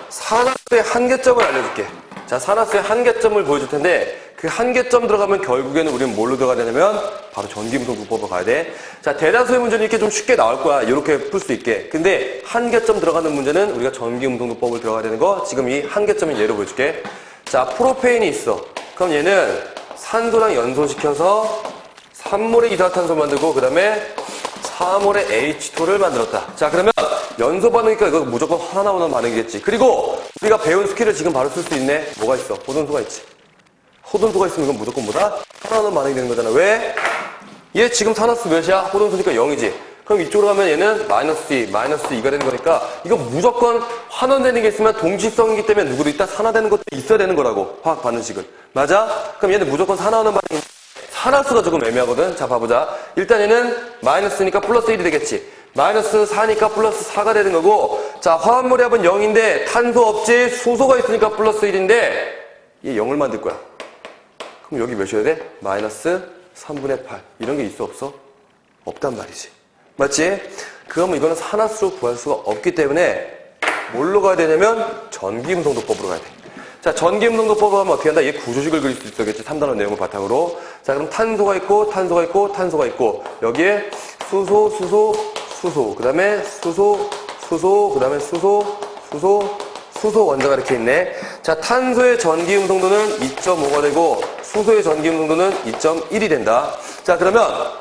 산화수의 한계점을 알려줄게. 자, 산화수의 한계점을 보여줄 텐데, 그 한계점 들어가면 결국에는 우리는 뭘로 들어가야 되냐면 바로 전기무성분법으로 가야 돼. 자, 대다수의 문제는 이렇게 좀 쉽게 나올 거야. 이렇게 풀 수 있게. 근데 한계점 들어가는 문제는 우리가 전기무성분법을 들어가야 되는 거, 지금 이 한계점을 예로 보여줄게. 자, 프로페인이 있어. 그럼 얘는 산소랑 연소시켜서 3몰의 이산화탄소 만들고, 그 다음에 4몰의 H2를 만들었다. 자, 그러면 연소 반응이니까 이거 무조건 하나 나오는 반응이겠지. 그리고 우리가 배운 스킬을 지금 바로 쓸 수 있네. 뭐가 있어? 호돈수가 있지. 호돈수가 있으면 이건 무조건 뭐다? 하나 나오는 반응이 되는 거잖아. 왜? 얘 지금 산화수 몇이야? 호돈수니까 0이지. 그럼 이쪽으로 가면 얘는 마이너스 2, 마이너스 2가 되는 거니까 이거 무조건 환원되는 게 있으면 동시성이기 때문에 누구도 이따 산화되는 것도 있어야 되는 거라고. 화학 반응식은. 맞아? 그럼 얘는 무조건 산화하는 반응이 산화수가 조금 애매하거든. 자, 봐보자. 일단 얘는 마이너스니까 플러스 1이 되겠지. 마이너스 4니까 플러스 4가 되는 거고, 자, 화합물의 합은 0인데 탄소 없지, 수소가 있으니까 플러스 1인데 얘 0을 만들 거야. 그럼 여기 몇이어야 돼? 마이너스 3분의 8. 이런 게 있어, 없어? 없단 말이지. 맞지? 그러면 이거는 산화수로 구할 수가 없기 때문에 뭘로 가야 되냐면 전기음성도법으로 가야 돼. 자, 전기음성도법으로 하면 어떻게 한다? 얘 구조식을 그릴 수 있겠지. 3단원 내용을 바탕으로. 자, 그럼 탄소가 있고, 탄소가 있고, 탄소가 있고, 여기에 수소, 수소, 수소, 그 다음에 수소, 수소, 그 다음에 수소, 수소, 수소 원자가 이렇게 있네. 자, 탄소의 전기음성도는 2.5가 되고, 수소의 전기음성도는 2.1이 된다. 자, 그러면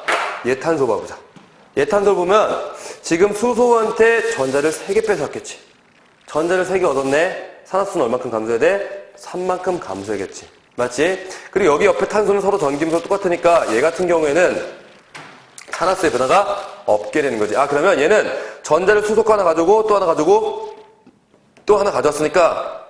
얘 탄소 봐보자. 얘 탄소를 보면 지금 수소한테 전자를 3개 뺏었겠지. 전자를 3개 얻었네. 산화수는 얼마큼 감소해야 돼? 3만큼 감소해야겠지. 맞지? 그리고 여기 옆에 탄소는 서로 전기음성 똑같으니까 얘 같은 경우에는 산화수의 변화가 없게 되는 거지. 아, 그러면 얘는 전자를 수소 하나 가지고 또 하나 가지고 또 하나 가져왔으니까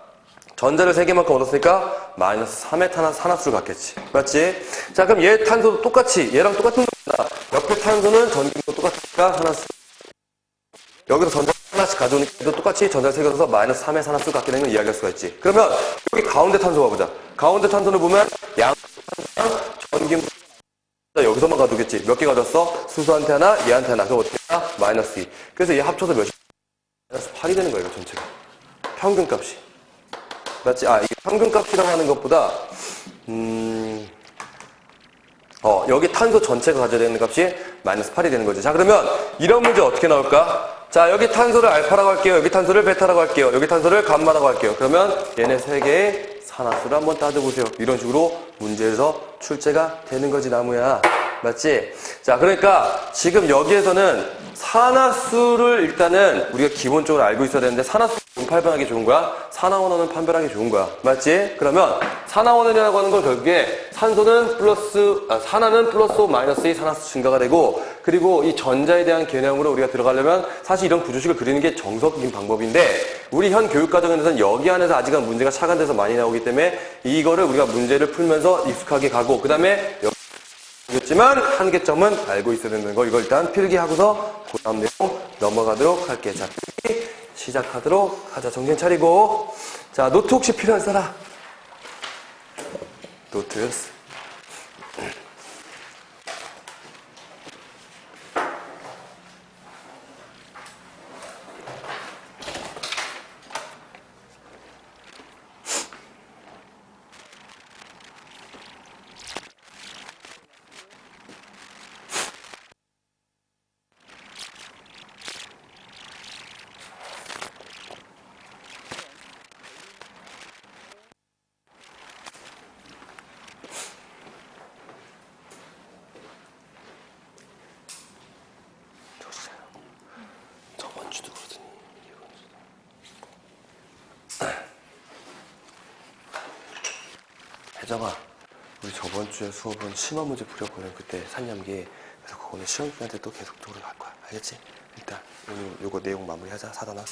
전자를 3개만큼 얻었으니까 마이너스 3의 산화수를 갖겠지. 맞지? 자, 그럼 얘 탄소도 똑같이 얘랑 똑같은 거다. 옆에 탄소는 전기음성 똑같으니까 산화수. 여기서 전자 하나씩 가져오니까 똑같이 전자를 3개 얻어서 마이너스 3의 산화수를 갖게 되는 걸 이야기할 수가 있지. 그러면 여기 가운데 탄소 봐보자. 가운데 탄소를 보면 양산소랑 전기음성 여기서만 가두겠지. 몇 개 가졌어? 수소한테 하나, 얘한테 하나. 그럼 어떻게 하나? 마이너스 2. 그래서 얘 합쳐서 몇이? 마이너스 8이 되는 거예요, 전체가. 평균값이. 맞지? 아, 이게 평균값이라고 하는 것보다, 여기 탄소 전체가 가져야 되는 값이 마이너스 8이 되는 거지. 자, 그러면 이런 문제 어떻게 나올까? 자, 여기 탄소를 알파라고 할게요. 여기 탄소를 베타라고 할게요. 여기 탄소를 감마라고 할게요. 그러면 얘네 3개의 산화수를 한번 따져보세요. 이런 식으로 문제에서 출제가 되는 거지, 나무야. 맞지? 자, 그러니까 지금 여기에서는 산화수를 일단은 우리가 기본적으로 알고 있어야 되는데 산화수 판별하기 좋은 거야? 산화원원은 판별하기 좋은 거야. 맞지? 그러면 산화원원이라고 하는 건 결국에 산소는 산화는 플러스 마이너스 2 산화수 증가가 되고, 그리고 이 전자에 대한 개념으로 우리가 들어가려면 사실 이런 구조식을 그리는 게 정석인 방법인데, 우리 현 교육과정에서는 여기 안에서 아직은 문제가 차관돼서 많이 나오기 때문에 이거를 우리가 문제를 풀면서 익숙하게 가고, 그 다음에 지만 한계점은 알고 있어야 되는 거, 이거 일단 필기하고서 그 다음 내용 넘어가도록 할게. 자, 필기 시작하도록 하자. 정신 차리고. 자, 노트 혹시 필요한 사람? 노트. 혜정아, 우리 저번 주에 수업은 심화 문제 풀이었거든. 그때 산념기. 그래서 그거는 시험 기간 때 또 계속적으로 갈 거야. 알겠지? 일단 오늘 요거 내용 마무리하자. 사단아.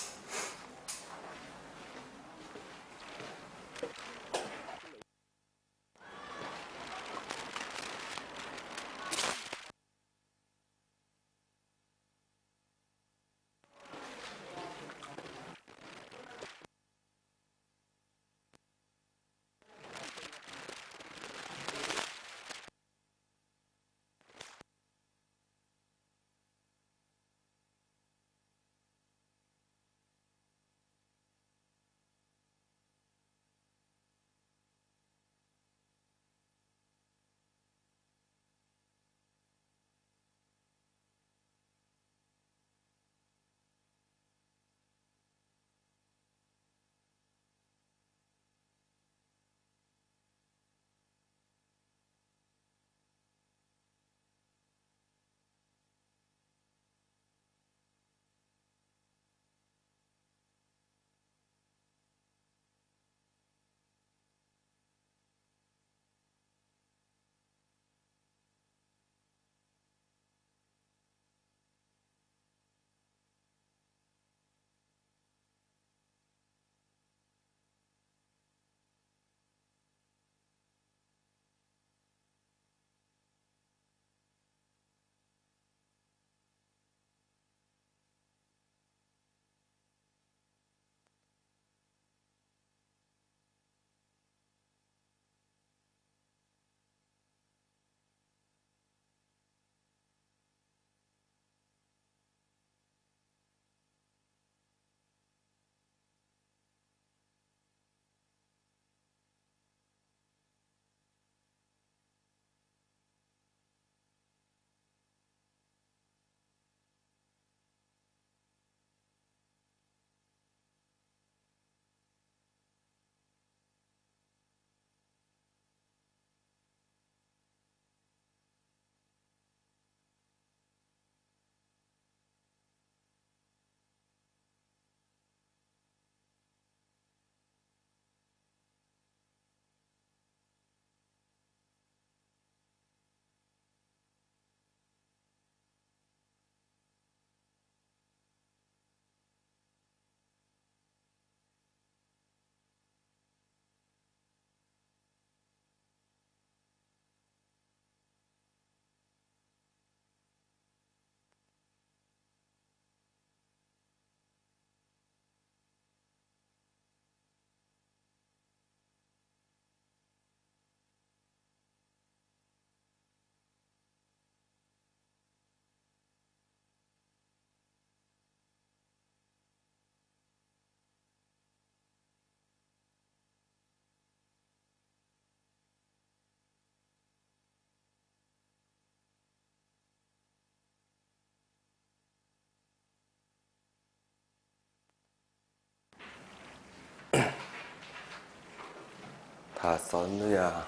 다 썼느냐?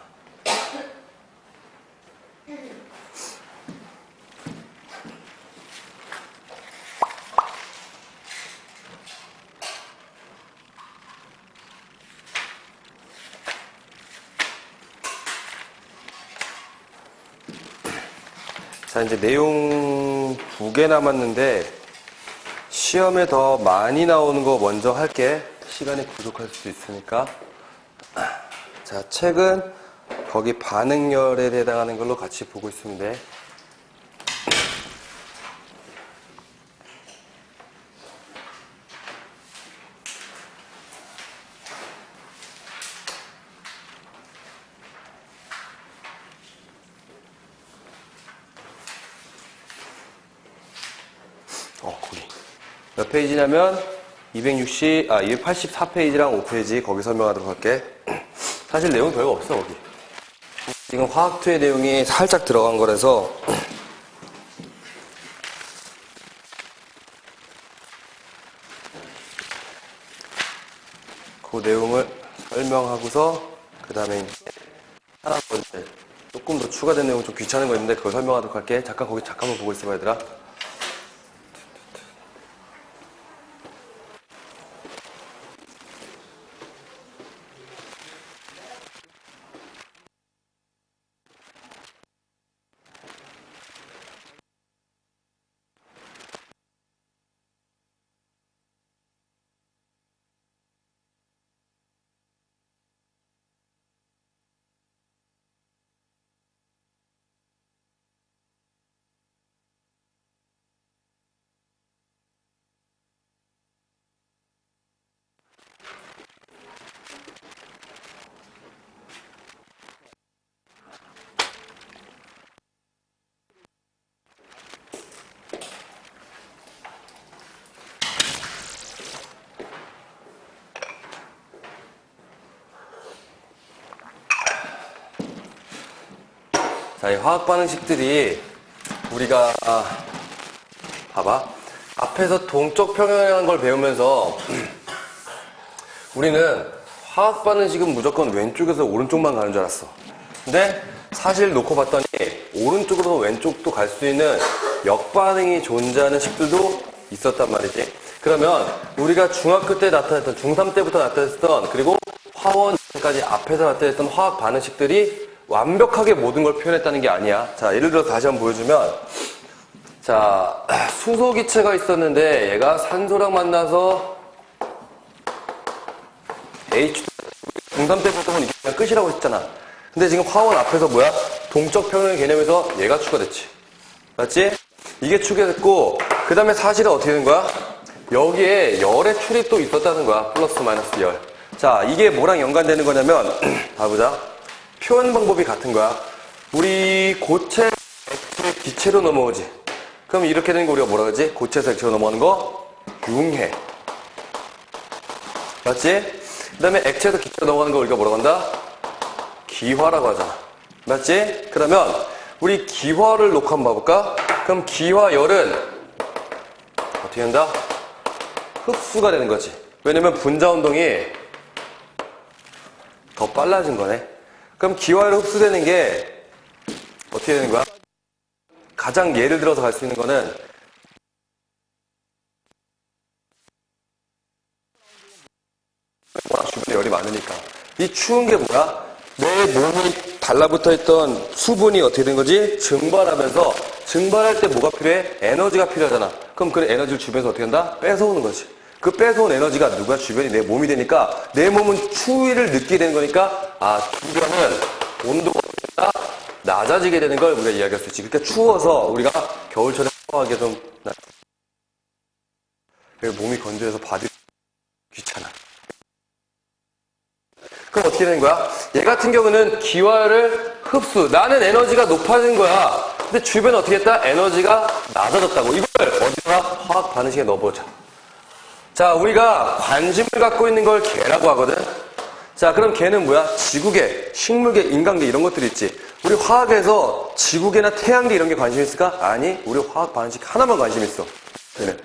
자, 이제 내용 2개 남았는데 시험에 더 많이 나오는 거 먼저 할게. 시간이 부족할 수도 있으니까. 자, 책은 거기 반응열에 해당하는 걸로 같이 보고 있으면 돼. 거기. 몇 페이지냐면 284페이지랑 5페이지 거기 설명하도록 할게. 사실 내용 별거 없어, 거기. 지금 화학2의 내용이 살짝 들어간 거라서 그 내용을 설명하고서 그 다음에 하나 번째 조금 더 추가된 내용 좀 귀찮은 거 있는데 그걸 설명하도록 할게. 잠깐 거기 잠깐만 보고 있어봐, 얘들아. 자, 이 화학 반응식들이 우리가 봐봐. 앞에서 동적 평형이라는 걸 배우면서 우리는 화학 반응식은 무조건 왼쪽에서 오른쪽만 가는 줄 알았어. 근데 사실 놓고 봤더니 오른쪽으로 왼쪽도 갈 수 있는 역반응이 존재하는 식들도 있었단 말이지. 그러면 우리가 중학교 때 나타냈던, 중3 때부터 나타냈던, 그리고 화원까지 앞에서 나타냈던 화학 반응식들이 완벽하게 모든 걸 표현했다는 게 아니야. 자, 예를 들어 다시 한번 보여주면, 자, 수소기체가 있었는데 얘가 산소랑 만나서 H2, 중3 때부터는 이게 그냥 끝이라고 했잖아. 근데 지금 화원 앞에서 뭐야? 동적 평형의 개념에서 얘가 추가됐지. 맞지? 이게 추가됐고, 그 다음에 사실은 어떻게 된 거야? 여기에 열의 출입도 있었다는 거야. 플러스 마이너스 열. 자, 이게 뭐랑 연관되는 거냐면, 봐보자. 표현 방법이 같은 거야. 우리 고체, 액체, 기체로 넘어오지. 그럼 이렇게 되는 거 우리가 뭐라 그러지? 고체에서 액체로 넘어가는 거? 융해. 맞지? 그 다음에 액체에서 기체로 넘어가는 거 우리가 뭐라고 한다? 기화라고 하잖아. 맞지? 그러면 우리 기화를 놓고 한번 봐볼까? 그럼 기화열은 어떻게 한다? 흡수가 되는 거지. 왜냐면 분자 운동이 더 빨라진 거네. 그럼 기화열 흡수되는 게 어떻게 되는 거야? 가장 예를 들어서 갈 수 있는 거는 워낙 주변에 열이 많으니까. 이 추운 게 뭐야? 내 몸이 달라붙어 있던 수분이 어떻게 된 거지? 증발하면서, 증발할 때 뭐가 필요해? 에너지가 필요하잖아. 그럼 그 에너지를 주변에서 어떻게 한다? 뺏어오는 거지. 그 뺏어온 에너지가 누가 주변이 내 몸이 되니까 내 몸은 추위를 느끼게 되는 거니까, 주변은 온도가 낮아지게 되는 걸 우리가 이야기할 수 있지. 그러니까 추워서 우리가 겨울철에 하게 좀 몸이 건조해서 바디 귀찮아. 그럼 어떻게 되는 거야? 얘 같은 경우는 기화열을 흡수. 나는 에너지가 높아진 거야. 근데 주변에 어떻게 했다? 에너지가 낮아졌다고. 이걸 어디다가 화학 반응식에 넣어보자. 자, 우리가 관심을 갖고 있는 걸 개라고 하거든. 자, 그럼 개는 뭐야? 지구계, 식물계, 인간계 이런 것들이 있지. 우리 화학에서 지구계나 태양계 이런 게 관심 있을까? 아니, 우리 화학 반응식 하나만 관심 있어. 얘는.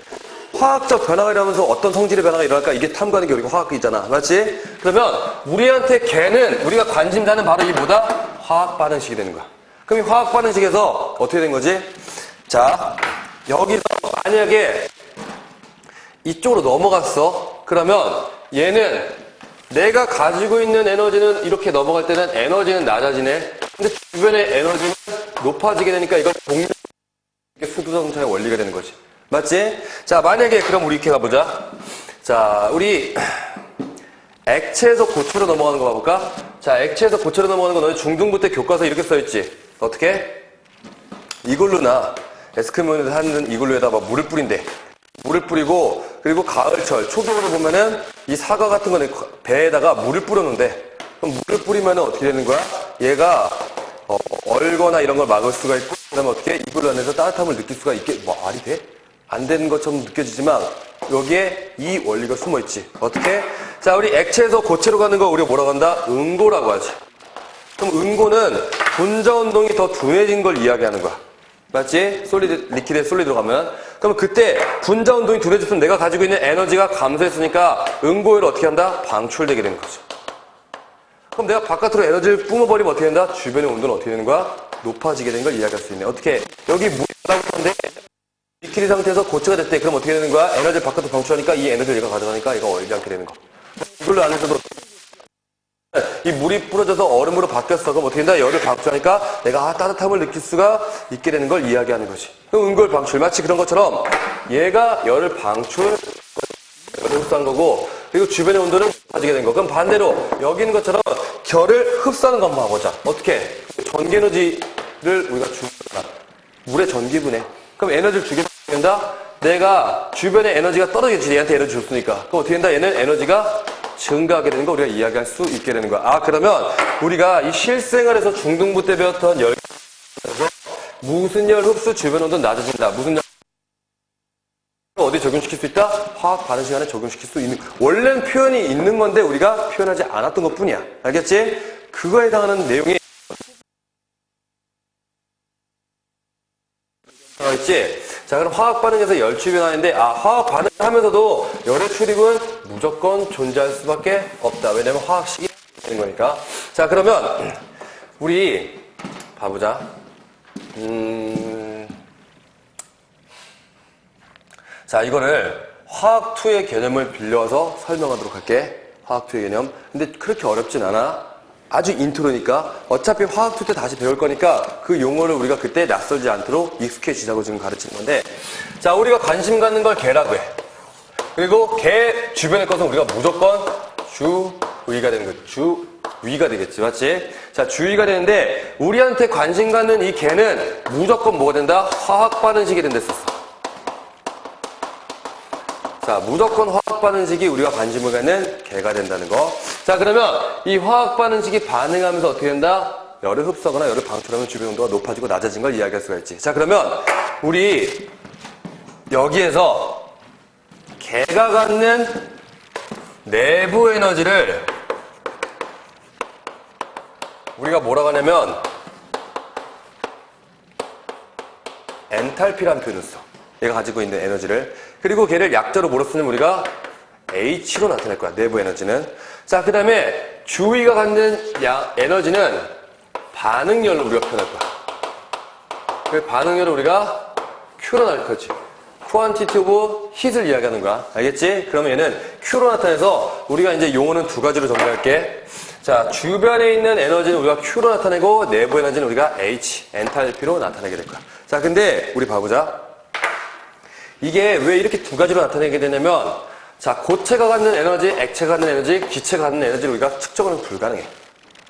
화학적 변화가 일어나면서 어떤 성질의 변화가 일어날까? 이게 탐구하는 게 우리가 화학이잖아. 맞지? 그러면 우리한테 걔는 우리가 관심사는 바로 이 뭐다? 화학 반응식이 되는 거야. 그럼 이 화학 반응식에서 어떻게 된 거지? 자, 여기서 만약에 이쪽으로 넘어갔어. 그러면 얘는 내가 가지고 있는 에너지는 이렇게 넘어갈 때는 에너지는 낮아지네. 근데 주변의 에너지는 높아지게 되니까 이걸 동력 수두성차의 원리가 되는 거지. 맞지? 자, 만약에 그럼 우리 이렇게 가보자. 자, 우리 액체에서 고체로 넘어가는 거 봐볼까? 자, 액체에서 고체로 넘어가는 거 너희 중등부 때 교과서 이렇게 써있지? 어떻게? 이글루나 에스크모에서 하는 이글루에다 막 물을 뿌린대. 물을 뿌리고, 그리고 가을철, 초겨울을 보면은 이 사과 같은 거는 배에다가 물을 뿌려놓는데, 그럼 물을 뿌리면은 어떻게 되는 거야? 얘가 얼거나 이런 걸 막을 수가 있고, 그 다음에 어떻게? 이글루 안에서 따뜻함을 느낄 수가 있게, 뭐, 말이 돼? 안 되는 것처럼 느껴지지만 여기에 이 원리가 숨어있지. 어떻게? 자, 우리 액체에서 고체로 가는 거 우리가 뭐라고 한다? 응고라고 하지. 그럼 응고는 분자 운동이 더 둔해진 걸 이야기하는 거야. 맞지? 솔리드, 리퀴드에 솔리드로 가면. 그럼 그때 분자 운동이 둔해졌으면 내가 가지고 있는 에너지가 감소했으니까 응고율을 어떻게 한다? 방출되게 되는 거죠. 그럼 내가 바깥으로 에너지를 뿜어버리면 어떻게 된다? 주변의 온도는 어떻게 되는 거야? 높아지게 되는 걸 이야기할 수 있네. 어떻게? 여기 물이 올라오는데 리퀴드 상태에서 고체가 됐대. 그럼 어떻게 되는 거야? 에너지를 바깥으로 방출하니까 이 에너지를 얘가 가져가니까 얘가 얼지 않게 되는 거. 이걸로 안에서도 이 물이 뿌려져서 얼음으로 바뀌었어. 그럼 어떻게 된다? 열을 방출하니까 내가 따뜻함을 느낄 수가 있게 되는 걸 이야기하는 거지. 그럼 응고열 방출. 마치 그런 것처럼 얘가 열을 방출, 열을 흡수한 거고, 그리고 주변의 온도는 높아지게 된 거. 그럼 반대로 여기 있는 것처럼 결을 흡수하는 거 한번 봐보자. 어떻게? 전기 에너지를 우리가 주는 거야. 물의 전기분해. 그럼 에너지를 주게 된다? 내가 주변에 에너지가 떨어지겠지. 얘한테 에너지 줬으니까. 그럼 어떻게 된다? 얘는 에너지가 증가하게 되는 거 우리가 이야기할 수 있게 되는 거야. 그러면 우리가 이 실생활에서 중등부 때 배웠던 열, 무슨 열 흡수 주변 온도는 낮아진다. 무슨 열 어디 적용시킬 수 있다? 화학 반응 시간에 적용시킬 수 있는. 원래는 표현이 있는 건데 우리가 표현하지 않았던 것 뿐이야. 알겠지? 그거에 해당하는 내용이 있지? 자, 그럼 화학 반응에서 열출이 변화인데, 화학 반응을 하면서도 열의 출입은 무조건 존재할 수밖에 없다. 왜냐면 화학식이 되는 거니까. 자, 그러면, 우리, 봐보자. 자, 이거를 화학2의 개념을 빌려서 설명하도록 할게. 화학2의 개념. 근데 그렇게 어렵진 않아. 아주 인트로니까 어차피 화학2 때 다시 배울 거니까 그 용어를 우리가 그때 낯설지 않도록 익숙해지자고 지금 가르치는 건데, 자, 우리가 관심 갖는 걸 개라고 해. 그리고 개 주변의 것은 우리가 무조건 주위가 되는 거지. 주위가 되겠지, 맞지? 자, 주위가 되는데 우리한테 관심 갖는 이 개는 무조건 뭐가 된다? 화학 반응식이 된다 했었어. 자, 무조건 화학 반응식이 우리가 관심을 갖는 개가 된다는 거. 자, 그러면 이 화학 반응식이 반응하면서 어떻게 된다? 열을 흡수하거나 열을 방출하면 주변 온도가 높아지고 낮아진 걸 이야기할 수가 있지. 자, 그러면 우리 여기에서 개가 갖는 내부 에너지를 우리가 뭐라고 하냐면 엔탈피라는 표현을 써. 얘가 가지고 있는 에너지를. 그리고 걔를 약자로 뭐로 쓰냐면 우리가 H로 나타낼 거야. 내부 에너지는. 자, 그 다음에 주위가 갖는 에너지는 반응열로 우리가 표현할 거야. 그 반응열을 우리가 Q로 나타낼 거지. quantity of heat을 이야기하는 거야. 알겠지? 그러면 얘는 Q로 나타내서 우리가 이제 용어는 두 가지로 정리할게. 자, 주변에 있는 에너지는 우리가 Q로 나타내고 내부 에너지는 우리가 H, 엔탈피로 나타내게 될 거야. 자, 근데 우리 봐보자. 이게 왜 이렇게 두 가지로 나타내게 되냐면, 자, 고체가 갖는 에너지, 액체가 갖는 에너지, 기체가 갖는 에너지를 우리가 측정은 불가능해.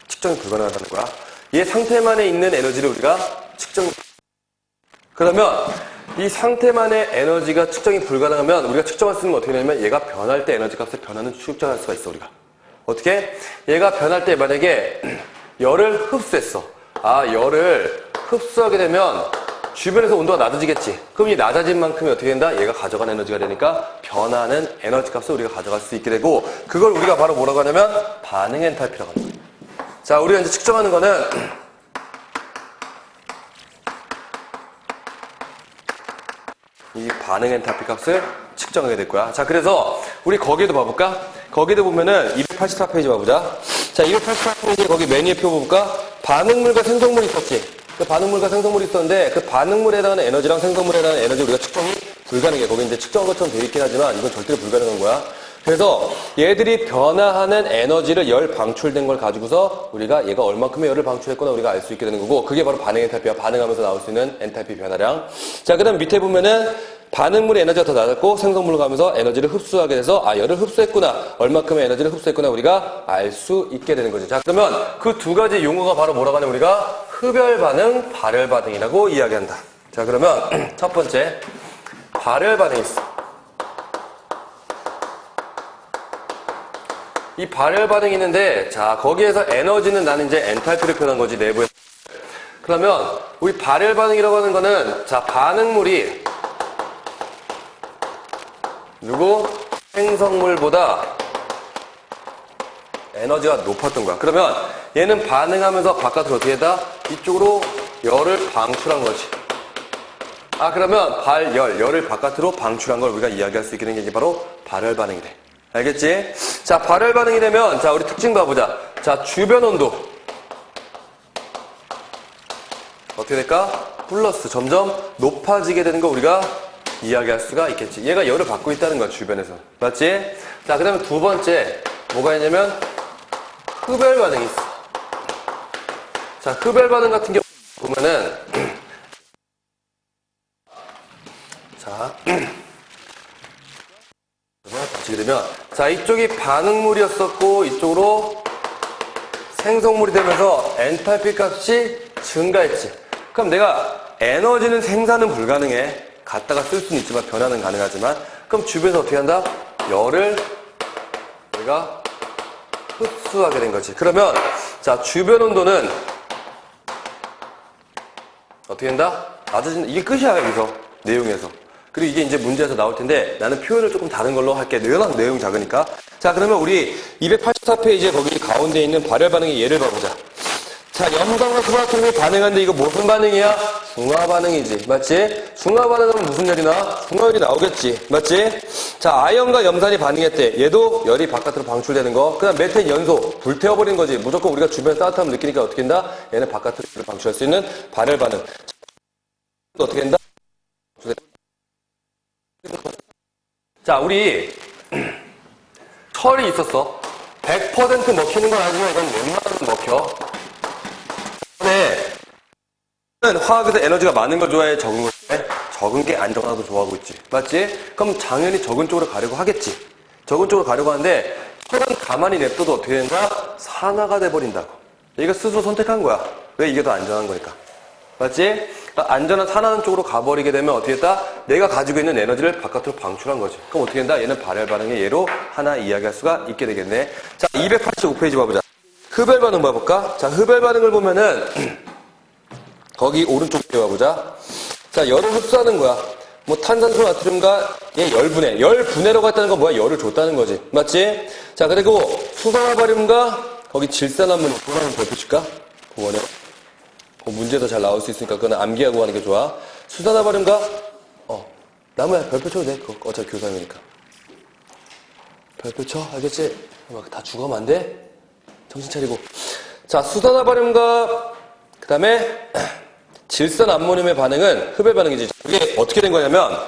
측정이 불가능하다는 거야. 얘 상태만에 있는 에너지를 우리가 그러면 이 상태만의 에너지가 측정이 불가능하면 우리가 측정할 수 있는 건 어떻게 되냐면 얘가 변할 때 에너지 값의 변화는 측정할 수가 있어, 우리가. 어떻게? 얘가 변할 때 만약에 열을 흡수했어. 열을 흡수하게 되면 주변에서 온도가 낮아지겠지. 그럼 이 낮아진 만큼이 어떻게 된다? 얘가 가져간 에너지가 되니까 변하는 에너지 값을 우리가 가져갈 수 있게 되고, 그걸 우리가 바로 뭐라고 하냐면 반응 엔탈피라고 하는 거예요. 자, 우리가 이제 측정하는 거는 이 반응 엔탈피 값을 측정하게 될 거야. 자, 그래서 우리 거기에도 봐볼까? 거기도 보면은 284페이지 봐보자. 자, 284페이지 거기 메뉴에 펴볼까? 반응물과 생성물이 있었지. 그 반응물과 생성물이 있었는데 그 반응물에 해당하는 에너지랑 생성물에 해당하는 에너지 우리가 측정이 불가능해. 거기 이제 측정한 것처럼 되어 있긴 하지만 이건 절대로 불가능한 거야. 그래서 얘들이 변화하는 에너지를 열 방출된 걸 가지고서 우리가 얘가 얼만큼의 열을 방출했거나 우리가 알 수 있게 되는 거고, 그게 바로 반응 엔탈피야. 반응하면서 나올 수 있는 엔탈피 변화량. 자, 그 다음 밑에 보면은 반응물의 에너지가 더 낮았고 생성물로 가면서 에너지를 흡수하게 돼서 열을 흡수했구나, 얼만큼의 에너지를 흡수했구나 우리가 알 수 있게 되는 거죠. 자, 그러면 그 두 가지 용어가 바로 뭐라고 하냐면 우리가 흡열 반응, 발열 반응이라고 이야기한다. 자, 그러면 첫 번째 발열 반응이 있어. 이 발열 반응이 있는데, 자, 거기에서 에너지는 나는 이제 엔탈피를 표현한 거지, 내부에. 그러면 우리 발열 반응이라고 하는 거는, 자, 반응물이 누구? 생성물보다 에너지가 높았던 거야. 그러면 얘는 반응하면서 바깥으로 어떻게 했다? 이쪽으로 열을 방출한 거지. 그러면 열을 바깥으로 방출한 걸 우리가 이야기할 수 있게 된 게 바로 발열 반응이 돼. 알겠지? 자, 발열 반응이 되면, 자, 우리 특징 봐보자. 자, 주변 온도. 어떻게 될까? 플러스. 점점 높아지게 되는 거 우리가 이야기할 수가 있겠지. 얘가 열을 받고 있다는 거야, 주변에서. 맞지? 자, 그 다음에 두 번째, 뭐가 있냐면, 흡열 반응이 있어. 자, 흡열 반응 같은 경우 보면은, 자, 붙이게 되면, 자, 이쪽이 반응물이었었고 이쪽으로 생성물이 되면서 엔탈피 값이 증가했지. 그럼 내가 에너지는 생산은 불가능해. 갖다가 쓸 수는 있지만 변화는 가능하지만, 그럼 주변에서 어떻게 한다? 열을 내가 흡수하게 된 거지. 그러면 자, 주변 온도는 어떻게 된다? 낮아진다. 이게 끝이야, 여기서 내용에서. 그리고 이게 이제 문제에서 나올 텐데 나는 표현을 조금 다른 걸로 할게. 워낙 내용이 작으니까. 자, 그러면 우리 284페이지에 거기 가운데 있는 발열 반응의 예를 봐보자. 자, 염산과 수소아톰이 반응하는데 이거 무슨 반응이야? 중화 반응이지. 맞지? 중화 반응하면 무슨 열이 나? 중화열이 나오겠지. 맞지? 자, 아연과 염산이 반응했대. 얘도 열이 바깥으로 방출되는 거. 그 다음 메탄 연소. 불태워버리는 거지. 무조건 우리가 주변에 따뜻함을 느끼니까 어떻게 된다? 얘는 바깥으로 방출할 수 있는 발열 반응. 어떻게 된다? 자, 우리 철이 있었어. 100% 먹히는 건 아니지만 이건 웬만하면 먹혀. 화학에서 에너지가 많은 걸 좋아해? 적은 걸 좋아해? 적은 게 안정화도 좋아하고 있지. 맞지? 그럼 당연히 적은 쪽으로 가려고 하겠지. 적은 쪽으로 가려고 하는데 철은 가만히 냅둬도 어떻게 된다? 산화가 돼버린다고. 이거 스스로 선택한 거야. 왜? 이게 더 안전한 거니까. 맞지? 그러니까 안전한 산화하는 쪽으로 가버리게 되면 어떻게 했다? 내가 가지고 있는 에너지를 바깥으로 방출한 거지. 그럼 어떻게 된다? 얘는 발열 반응의 예로 하나 이야기할 수가 있게 되겠네. 자, 285페이지 봐보자. 흡열 반응 봐볼까? 자, 흡열 반응을 보면은 거기 오른쪽 봐보자. 자, 열을 흡수하는 거야. 뭐 탄산수 나트륨과 얘 열분해. 열분해로 갔다는 건 뭐야? 열을 줬다는 거지. 맞지? 자, 그리고 수산화바륨과 거기 질산화물 그거 한번 별표칠까? 그거는 문제도 잘 나올 수 있으니까 그거는 암기하고 하는 게 좋아. 수산화바륨과 나무야 별표 쳐도 돼. 그거 어차피 교사님이니까. 별표 쳐. 알겠지? 막 다 죽으면 안 돼? 정신 차리고. 자, 수산화바륨과 그 다음에 질산 암모늄의 반응은 흡열 반응이지. 이게 어떻게 된 거냐면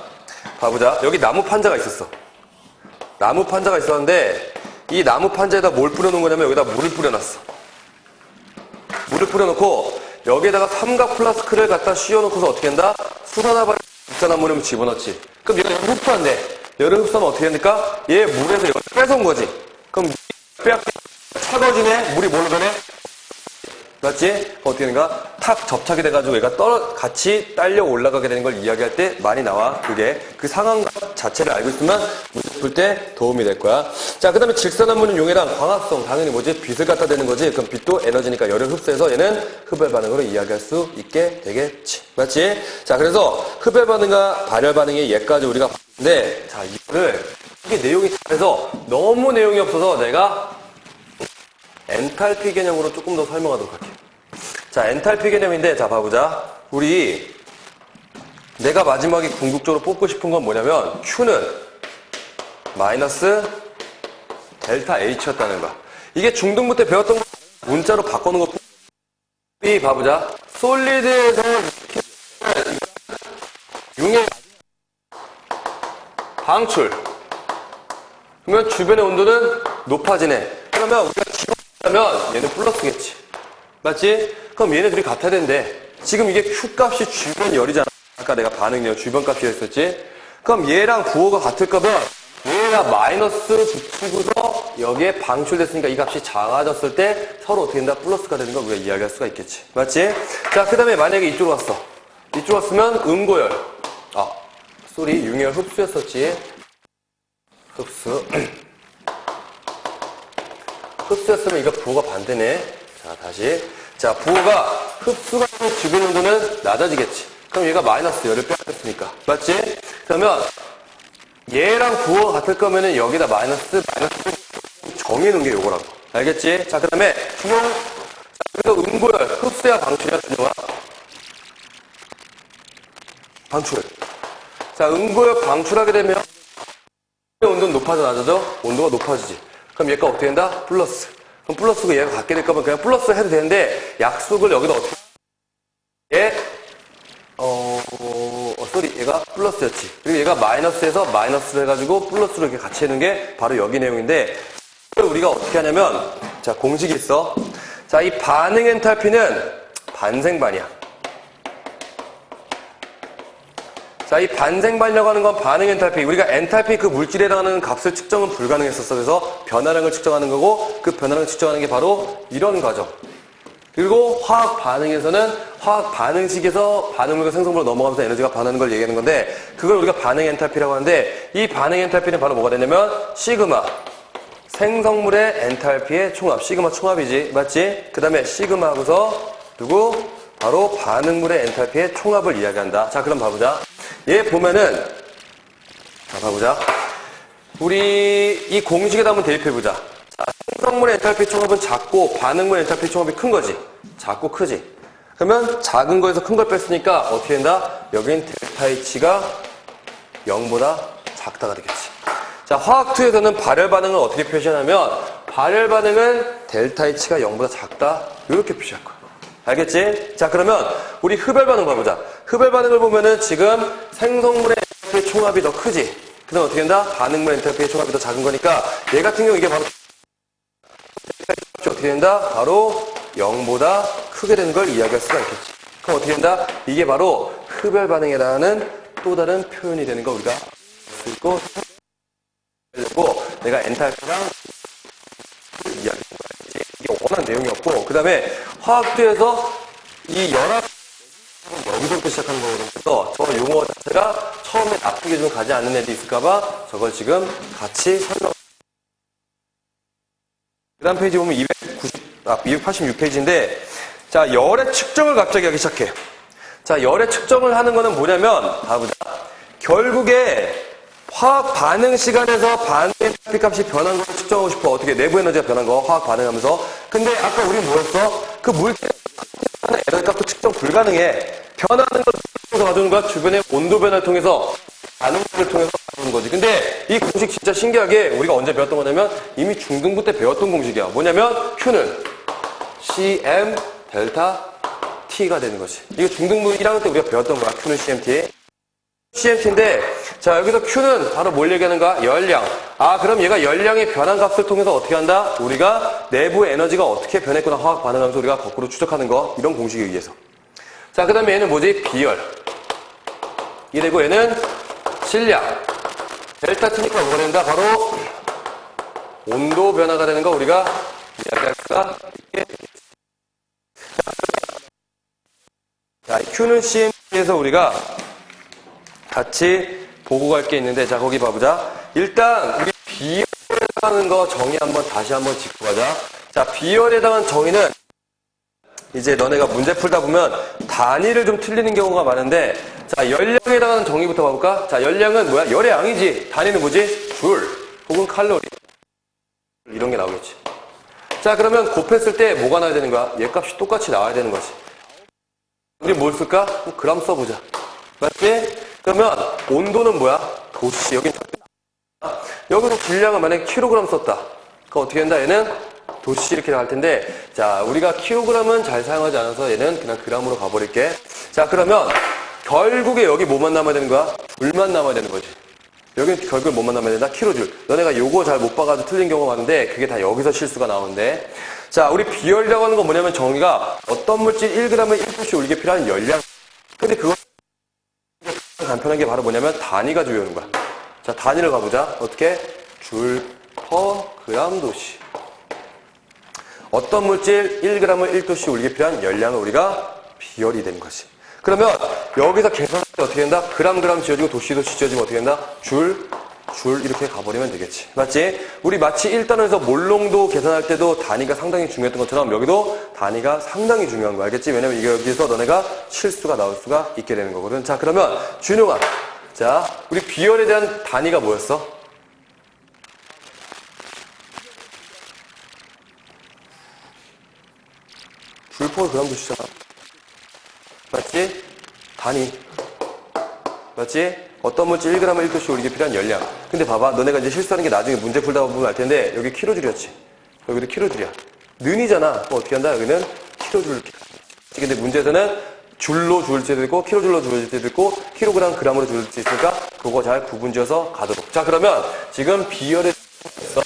봐보자. 여기 나무 판자가 있었어. 나무 판자가 있었는데 이 나무 판자에다 뭘 뿌려놓은 거냐면 여기다 물을 뿌려놨어. 물을 뿌려놓고 여기에다가 삼각 플라스크를 갖다 씌워놓고서 어떻게 한다? 수산화바륨, 질산 암모늄을 집어넣지. 그럼 얘가 열을 흡수한대. 열을 흡수하면 어떻게 합니까? 얘 물에서 열을 뺏어온 거지. 그럼 물이 차가워지네. 물이 뭘로 변해? 맞지? 어떻게 되는가? 탁 접착이 돼가지고 얘가 같이 딸려 올라가게 되는 걸 이야기할 때 많이 나와. 그게 그 상황 자체를 알고 있으면 문제 풀 때 도움이 될 거야. 자, 그 다음에 질산암모늄 용해랑 광합성. 당연히 뭐지? 빛을 갖다 대는 거지. 그럼 빛도 에너지니까 열을 흡수해서 얘는 흡열 반응으로 이야기할 수 있게 되겠지. 맞지? 자, 그래서 흡열 반응과 발열 반응의 예까지 우리가 봤는데, 자, 이게 내용이 잘해서 너무 내용이 없어서 내가 엔탈피 개념으로 조금 더 설명하도록 할게요. 자, 엔탈피 개념인데, 자, 봐보자. 내가 마지막에 궁극적으로 뽑고 싶은 건 뭐냐면, Q는 마이너스 델타 H였다는 거야. 이게 중등부 때 배웠던 거 문자로 바꿔놓은 거, 이 봐보자. 솔리드에서 융의 방출. 그러면 주변의 온도는 높아지네. 그러면 우리가 그러면 얘는 플러스겠지. 맞지? 그럼 얘네들이 같아야 된대. 지금 이게 Q값이 주변 열이잖아. 아까 내가 반응력 주변 값이었었지. 그럼 얘랑 부호가 같을 거면 얘가 마이너스 붙이고서 여기에 방출됐으니까 이 값이 작아졌을 때 서로 어떻게 된다? 플러스가 되는 걸 우리가 이야기할 수가 있겠지. 맞지? 자, 그 다음에 만약에 이쪽으로 왔어. 이쪽으로 왔으면 음고열. 융열 흡수였었지. 흡수. 흡수였으면 이거 부호가 반대네. 자, 다시. 자, 부호가 흡수가 되는 주변 온도는 낮아지겠지. 그럼 얘가 마이너스 열을 빼앗겼으니까. 맞지? 그러면 얘랑 부호가 같을 거면은 여기다 마이너스 정해놓은 게 요거라고. 알겠지? 자, 그 다음에 준용. 그래서 음고열, 흡수야 방출이야, 준용아? 방출. 자, 음고열 방출하게 되면 온도는 높아져, 낮아져? 온도가 높아지지. 그럼 얘가 어떻게 된다? 플러스. 그럼 플러스고 얘가 같게 될 거면 그냥 플러스 해도 되는데 약속을 여기다 어떻게 얘가 플러스였지. 그리고 얘가 마이너스에서 마이너스를 해가지고 플러스로 이렇게 같이 해놓은 게 바로 여기 내용인데 이걸 우리가 어떻게 하냐면 자, 공식이 있어. 자, 이 반응 엔탈피는 반생반이야. 자, 이 반생반이라고 하는 건 반응 엔탈피. 우리가 엔탈피 그 물질에 해당하는 값을 측정은 불가능했었어. 그래서 변화량을 측정하는 거고 그 변화량을 측정하는 게 바로 이런 과정. 그리고 화학 반응에서는 화학 반응식에서 반응물과 생성물로 넘어가면서 에너지가 반하는 걸 얘기하는 건데 그걸 우리가 반응 엔탈피라고 하는데 이 반응 엔탈피는 바로 뭐가 되냐면 시그마. 생성물의 엔탈피의 총합. 시그마 총합이지. 맞지? 그 다음에 시그마 하고서 누구? 바로 반응물의 엔탈피의 총합을 이야기한다. 자, 그럼 봐보자. 얘 보면은 자, 봐보자. 우리 이 공식에다 한번 대입해보자. 자, 생성물의 엔탈피 총합은 작고 반응물 엔탈피 총합이 큰 거지. 작고 크지? 그러면 작은 거에서 큰 걸 뺐으니까 어떻게 된다? 여긴 델타 H가 0보다 작다가 되겠지. 자, 화학2에서는 발열 반응을 어떻게 표시하냐면 발열 반응은 델타 H가 0보다 작다 이렇게 표시할 거야. 알겠지? 자, 그러면 우리 흡열 반응 봐보자. 흡열 반응을 보면은 지금 생성물의 엔탈피 총합이 더 크지? 그 다음 어떻게 된다? 반응물 엔탈피의 총합이 더 작은 거니까 얘 같은 경우 이게 바로 어떻게 된다? 바로 0보다 크게 되는 걸 이야기할 수가 있겠지. 그럼 어떻게 된다? 이게 바로 흡열 반응에 해당하는 또 다른 표현이 되는 거 우리가 있고 내가 엔탈피랑 이야기하는 거야. 이게 원한 내용이었고 그 다음에 화학투에서 이 연합 여기서부터 시작하는 거거든요. 그래서 저 용어 자체가 처음에 나쁘게 좀 가지 않는 애도 있을까봐 저걸 지금 같이 설명. 그 다음 페이지 보면 286페이지인데 자, 열의 측정을 갑자기 하기 시작해. 자, 열의 측정을 하는 거는 뭐냐면 봐보자. 결국에 화학 반응 시간에서 반응 엔탈피 값이 변한 걸 측정하고 싶어. 어떻게? 내부 에너지가 변한 거, 화학 반응하면서. 근데 아까 우리 뭐였어? 그 물질 에너지 값도 측정 불가능해. 변하는 걸 통해서 가져오는 거야. 주변의 온도 변화를 통해서, 반응을 통해서 가져오는 거지. 근데 이 공식 진짜 신기하게 우리가 언제 배웠던 거냐면 이미 중등부 때 배웠던 공식이야. 뭐냐면 Q는 CM 델타 T가 되는 거지. 이거 중등부 1학년 때 우리가 배웠던 거야. Q는 CMT. CMT인데, 자, 여기서 Q는 바로 뭘 얘기하는 거야? 열량. 아, 그럼 얘가 열량의 변한 값을 통해서 어떻게 한다? 우리가 내부 에너지가 어떻게 변했구나 화학 반응하면서 우리가 거꾸로 추적하는 거. 이런 공식에 의해서. 자, 그 다음에 얘는 뭐지? 비열. 이 되고 얘는 질량. 델타 T니까 뭐가 된다? 바로 온도 변화가 되는 거 우리가 이야기할 수가 있게. 자, Q는 CMT에서 우리가 같이 보고 갈 게 있는데, 자, 거기 봐보자. 일단, 우리 비열에 해당하는 거 정의 다시 한번 짚고 가자. 자, 비열에 해당하는 정의는, 이제 너네가 문제 풀다 보면 단위를 좀 틀리는 경우가 많은데, 자, 열량에 해당하는 정의부터 봐볼까? 자, 열량은 뭐야? 열의 양이지. 단위는 뭐지? 줄, 혹은 칼로리. 이런 게 나오겠지. 자, 그러면 곱했을 때 뭐가 나와야 되는 거야? 얘 값이 똑같이 나와야 되는 거지. 우리 뭘 쓸까? 그람 써보자. 맞지? 그러면 온도는 뭐야? 도씨. 여기서 질량은 만약에 킬로그램 썼다. 그럼 어떻게 된다? 얘는 도씨 이렇게 나갈 텐데, 자, 우리가 킬로그램은 잘 사용하지 않아서 얘는 그냥 그램으로 가버릴게. 자, 그러면 결국에 여기 뭐만 남아야 되는 거야? 줄만 남아야 되는 거지. 여기는 결국에 뭐만 남아야 된다? 킬로줄. 너네가 요거 잘 못 봐가지고 틀린 경우가 많은데 그게 다 여기서 실수가 나오는데, 자, 우리 비열이라고 하는 건 뭐냐면 정의가 어떤 물질 1g에 1도씨 올리게 필요한 열량. 근데 그거 간편한 게 바로 뭐냐면 단위가 중요한 거야. 자, 단위를 가보자. 어떻게? 줄 퍼 그램 도씨. 어떤 물질 1g을 1도씨 올리게 필요한 열량을 우리가 비열이 되는 거지. 그러면 여기서 계산할 때 어떻게 된다? 그램 지어지고 도씨 지어지면 어떻게 된다? 줄 이렇게 가버리면 되겠지. 맞지? 우리 마치 1단원에서 몰농도 계산할 때도 단위가 상당히 중요했던 것처럼 여기도 단위가 상당히 중요한 거 알겠지? 왜냐면 이게 여기서 너네가 실수가 나올 수가 있게 되는 거거든. 자, 그러면 준용아. 자, 우리 비열에 대한 단위가 뭐였어? 줄퍼 그램 도시잖아. 맞지? 단위. 맞지? 어떤 물질 1g을 1도씨 올리게 필요한 열량. 근데 봐봐. 너네가 이제 실수하는 게 나중에 문제 풀다 보면 알 텐데, 여기 킬로줄이었지. 여기도 킬로줄이야. 는이잖아. 그럼 어떻게 한다? 여기는 킬로줄 이렇게. 근데 문제에서는 줄로 줄 때도 있고, 킬로줄로 줄 때도 있고, 킬로그램, 그램으로 줄 수 있으니까, 그거 잘 구분 지어서 가도록. 자, 그러면 지금 비열에 있어.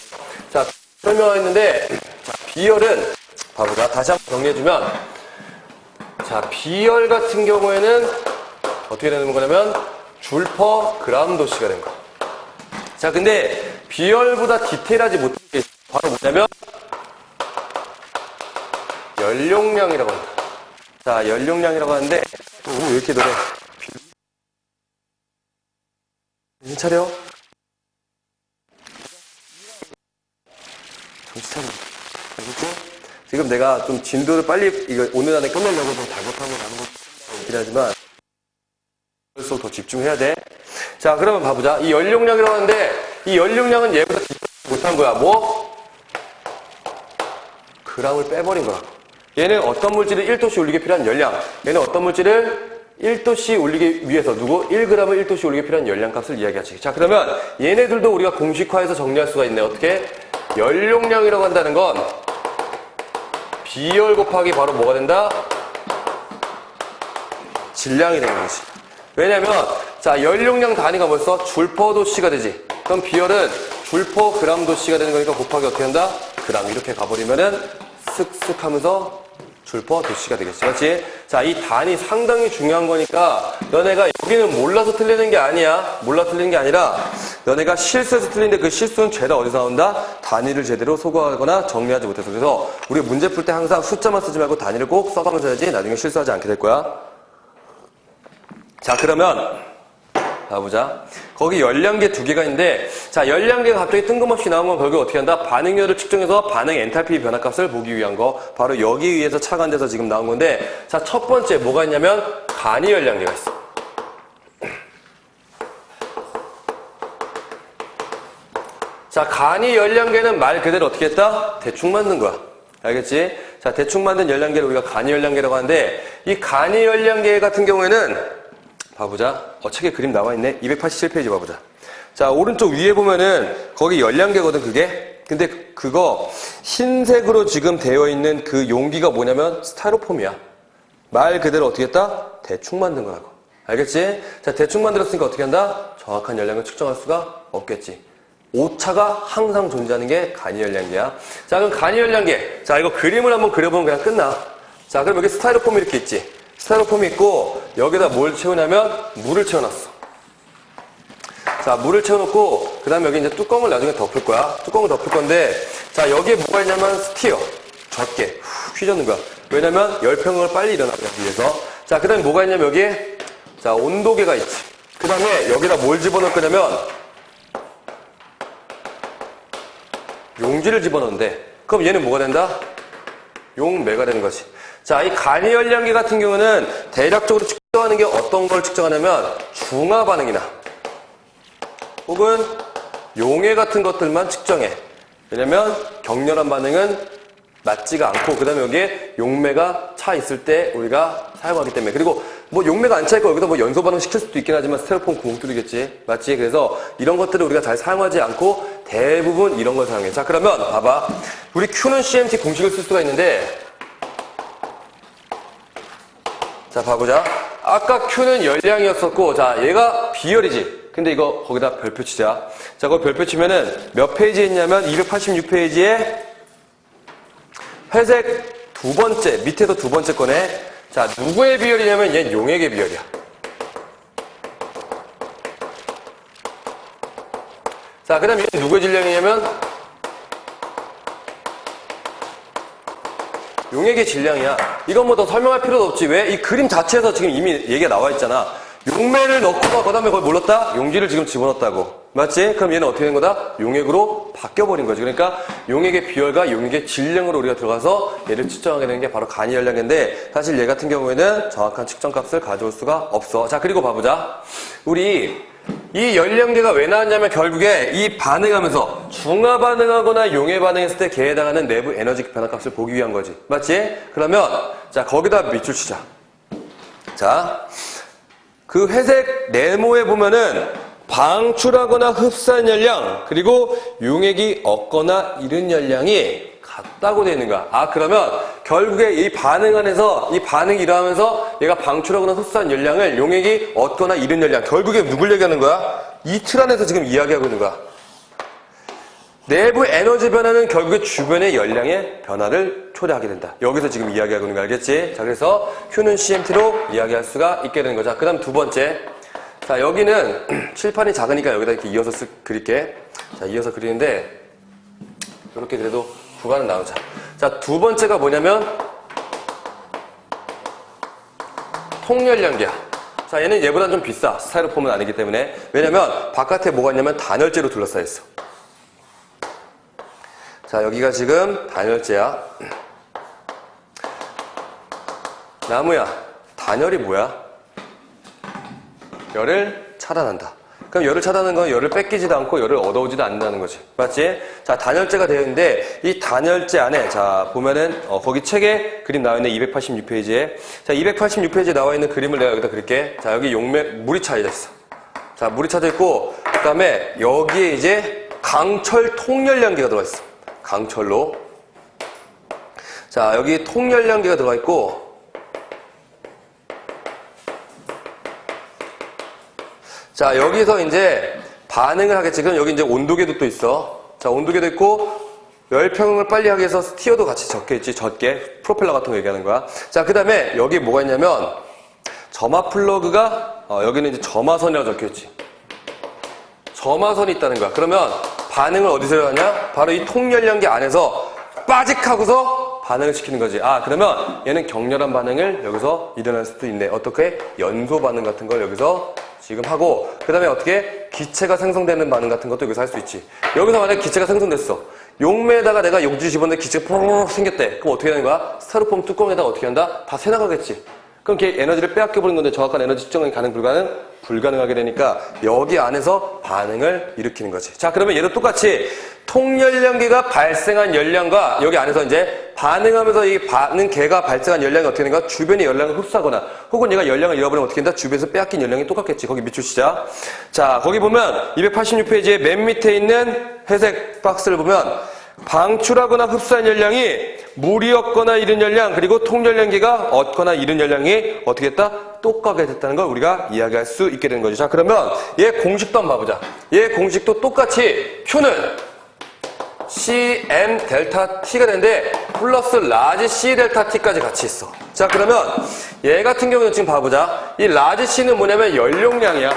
자, 설명했는데, 자, 비열은, 봐보자. 다시 한번 정리해주면, 자, 비열 같은 경우에는 어떻게 되는 거냐면, 줄 퍼 그램 도씨가 된 거야. 자, 근데 비열보다 디테일하지 못한 게 바로 뭐냐면 연용량이라고 합니다. 자, 연용량이라고 하는데 왜 이렇게 노래? 정신 차려. 정신 차려. 알겠지? 지금 내가 좀 진도를 빨리 이거 오늘 안에 끝내려고 좀 잘못한 거 나는 것이긴 하지만 그래서 더 집중해야 돼. 자, 그러면 봐보자. 이 연용량이라고 하는데 이 연용량은 얘보다 못한 거야. 뭐? 그램을 빼버린 거라고. 얘는 어떤 물질을 1도씨 올리기 필요한 열량. 얘는 어떤 물질을 1도씨 올리기 위해서 누구? 1g을 1도씨 올리기 필요한 열량값을 이야기하지. 자, 그러면 얘네들도 우리가 공식화해서 정리할 수가 있네. 어떻게? 연용량이라고 한다는 건 비열 곱하기 바로 뭐가 된다? 질량이 되는 거지. 왜냐면 자, 연용량 단위가 벌써 줄퍼도씨가 되지. 그럼 비열은 줄퍼 그람도씨가 되는 거니까 곱하기 어떻게 한다? 그람. 이렇게 가버리면은 쓱쓱 하면서 줄퍼 도씨가 되겠지. 맞지? 자, 이 단위 상당히 중요한 거니까 너네가 여기는 몰라서 틀리는 게 아니야. 몰라 틀리는 게 아니라 너네가 실수해서 틀리는데 그 실수는 죄다 어디서 나온다? 단위를 제대로 소거하거나 정리하지 못해서. 그래서 우리 문제 풀 때 항상 숫자만 쓰지 말고 단위를 꼭 써가면서 해야지 나중에 실수하지 않게 될 거야. 자, 그러면 봐보자. 거기 열량계 두 개가 있는데, 자, 열량계가 갑자기 뜬금없이 나오면 결국 어떻게 한다? 반응열을 측정해서 반응 엔탈피 변화값을 보기 위한 거. 바로 여기 위해서 착안돼서 지금 나온 건데, 자, 첫 번째 뭐가 있냐면, 간이 열량계가 있어. 자, 간이 열량계는 말 그대로 어떻게 했다? 대충 만든 거야. 알겠지? 자, 대충 만든 열량계를 우리가 간이 열량계라고 하는데, 이 간이 열량계 같은 경우에는 봐보자. 책에 그림 나와있네. 287페이지 봐보자. 자, 오른쪽 위에 보면은 거기 열량계거든, 그게. 근데 그거 흰색으로 지금 되어 있는 그 용기가 뭐냐면 스타이로폼이야. 말 그대로 어떻게 했다? 대충 만든 거라고. 알겠지? 자, 대충 만들었으니까 어떻게 한다? 정확한 열량을 측정할 수가 없겠지. 오차가 항상 존재하는 게 간이 열량계야. 자, 그럼 간이 열량계. 자, 이거 그림을 한번 그려보면 그냥 끝나. 자, 그럼 여기 스타이로폼 이렇게 있지. 스타이로폼이 있고 여기다 뭘 채우냐면 물을 채워놨어. 자, 물을 채워놓고 그 다음에 여기 이제 뚜껑을 나중에 덮을 거야. 뚜껑을 덮을 건데 자, 여기에 뭐가 있냐면 스티어. 젖게 훅 휘젓는 거야. 왜냐면 열평을 빨리 일어나기 위해서. 자, 그 다음에 뭐가 있냐면 여기에 자, 온도계가 있지. 그 다음에 여기다 뭘 집어넣을 거냐면 용지를 집어넣는데 그럼 얘는 뭐가 된다? 용매가 되는 거지. 자, 이 간이 열량계 같은 경우는 대략적으로 측정하는 게 어떤 걸 측정하냐면 중화 반응이나 혹은 용해 같은 것들만 측정해. 왜냐면 격렬한 반응은 맞지가 않고 그 다음에 여기에 용매가 차 있을 때 우리가 사용하기 때문에. 그리고 뭐 용매가 안 차 있고 여기다 뭐 연소 반응 시킬 수도 있긴 하지만 스테레오폼 구멍 뚫리겠지. 맞지? 그래서 이런 것들을 우리가 잘 사용하지 않고 대부분 이런 걸 사용해. 자, 그러면 봐봐. 우리 Q는 CMT 공식을 쓸 수가 있는데 자, 봐보자. 아까 Q는 열량이었었고, 자, 얘가 비열이지. 근데 이거 거기다 별표 치자. 자, 거기 별표 치면은 몇 페이지에 있냐면 286페이지에 회색 두 번째, 밑에서 두 번째 거네. 자, 누구의 비열이냐면 얘는 용액의 비열이야. 자, 그 다음에 얘는 누구의 질량이냐면 용액의 질량이야. 이건 뭐 더 설명할 필요도 없지. 왜? 이 그림 자체에서 지금 이미 얘기가 나와 있잖아. 용매를 넣고 그 다음에 거기 뭘 넣었다? 용기를 지금 집어넣었다고. 맞지? 그럼 얘는 어떻게 된 거다? 용액으로 바뀌어버린 거지. 그러니까 용액의 비열과 용액의 질량으로 우리가 들어가서 얘를 측정하게 되는 게 바로 간이 열량인데 사실 얘 같은 경우에는 정확한 측정값을 가져올 수가 없어. 자, 그리고 봐보자. 우리 이 열량계가 왜 나왔냐면 결국에 이 반응하면서 중화 반응하거나 용해 반응했을 때 걔에 해당하는 내부 에너지 변화값을 보기 위한 거지. 맞지? 그러면 자, 거기다 밑줄 치자. 자, 그 회색 네모에 보면은 방출하거나 흡수한 열량 그리고 용액이 얻거나 잃은 열량이 같다고 되어 있는 거야. 아, 그러면 결국에 이 반응 안에서 이 반응이 일어나면서 얘가 방출하거나 흡수한 열량을 용액이 얻거나 잃은 열량 결국에 누굴 얘기하는 거야? 이 틀 안에서 지금 이야기하고 있는 거야. 내부 에너지 변화는 결국에 주변의 열량의 변화를 초래하게 된다. 여기서 지금 이야기하고 있는 거 알겠지? 자, 그래서 Q는 CMT로 이야기할 수가 있게 되는 거죠. 그 다음 두 번째. 자, 여기는 칠판이 작으니까 여기다 이렇게 이어서 그릴게. 자, 이어서 그리는데 이렇게 그래도 구간은 나오자. 자, 두 번째가 뭐냐면 통열량계야. 자, 얘는 얘보다 좀 비싸. 스타이로폼은 아니기 때문에. 왜냐면 바깥에 뭐가 있냐면 단열재로 둘러싸여 있어. 자, 여기가 지금 단열재야. 나무야. 단열이 뭐야? 열을 차단한다. 그럼 열을 차단하는 건 열을 뺏기지도 않고 열을 얻어오지도 않는다는 거지. 맞지? 자, 단열재가 되어 있는데 이 단열재 안에 자, 보면은 거기 책에 그림 나와 있는 286페이지에 자, 286페이지에 나와 있는 그림을 내가 여기다 그릴게. 자, 여기 용매 물이 차져 있어. 자, 물이 차져 있고 그다음에 여기에 이제 강철 통열량계가 들어가 있어. 강철로. 자, 여기 통열량계가 들어가 있고 자, 여기서 이제 반응을 하겠지. 그럼 여기 이제 온도계도 또 있어. 자, 온도계도 있고, 열평을 빨리 하기 위해서 스티어도 같이 적혀있지. 젖게. 프로펠러 같은 거 얘기하는 거야. 자, 그 다음에 여기 뭐가 있냐면, 점화 플러그가, 여기는 이제 점화선이라고 적혀있지. 점화선이 있다는 거야. 그러면 반응을 어디서 하냐? 바로 이 통열량계 안에서 빠직하고서 반응을 시키는 거지. 아, 그러면 얘는 격렬한 반응을 여기서 일어날 수도 있네. 어떻게? 연소 반응 같은 걸 여기서 지금 하고 그 다음에 어떻게 기체가 생성되는 반응 같은 것도 여기서 할 수 있지. 여기서 만약에 기체가 생성됐어. 용매에다가 내가 용지 집었는데 기체가 퐁 생겼대. 그럼 어떻게 하는 거야? 스타로폼 뚜껑에다가 어떻게 한다? 다 새나가겠지. 그럼 걔 에너지를 빼앗겨버린 건데 정확한 에너지 측정이 불가능하게 되니까 여기 안에서 반응을 일으키는 거지. 자, 그러면 얘도 똑같이 통열량계가 발생한 열량과 여기 안에서 이제 반응하면서 이 반응계가 발생한 열량이 어떻게 되는가? 주변의 열량을 흡수하거나 혹은 얘가 열량을 잃어버리면 어떻게 된다? 주변에서 빼앗긴 열량이 똑같겠지. 거기 밑줄 시작. 자, 거기 보면 286페이지에 맨 밑에 있는 회색 박스를 보면 방출하거나 흡수한 열량이 물이 얻거나 잃은 열량 그리고 통열량계가 얻거나 잃은 열량이 어떻게 됐다? 똑같게 됐다는 걸 우리가 이야기할 수 있게 되는 거죠. 자, 그러면 얘 공식도 한번 봐보자. 얘 공식도 똑같이 표는 CM 델타 T가 되는데 플러스 라지 C 델타 T까지 같이 있어. 자, 그러면 얘 같은 경우는 지금 봐보자. 이 라지 C는 뭐냐면 연용량이야.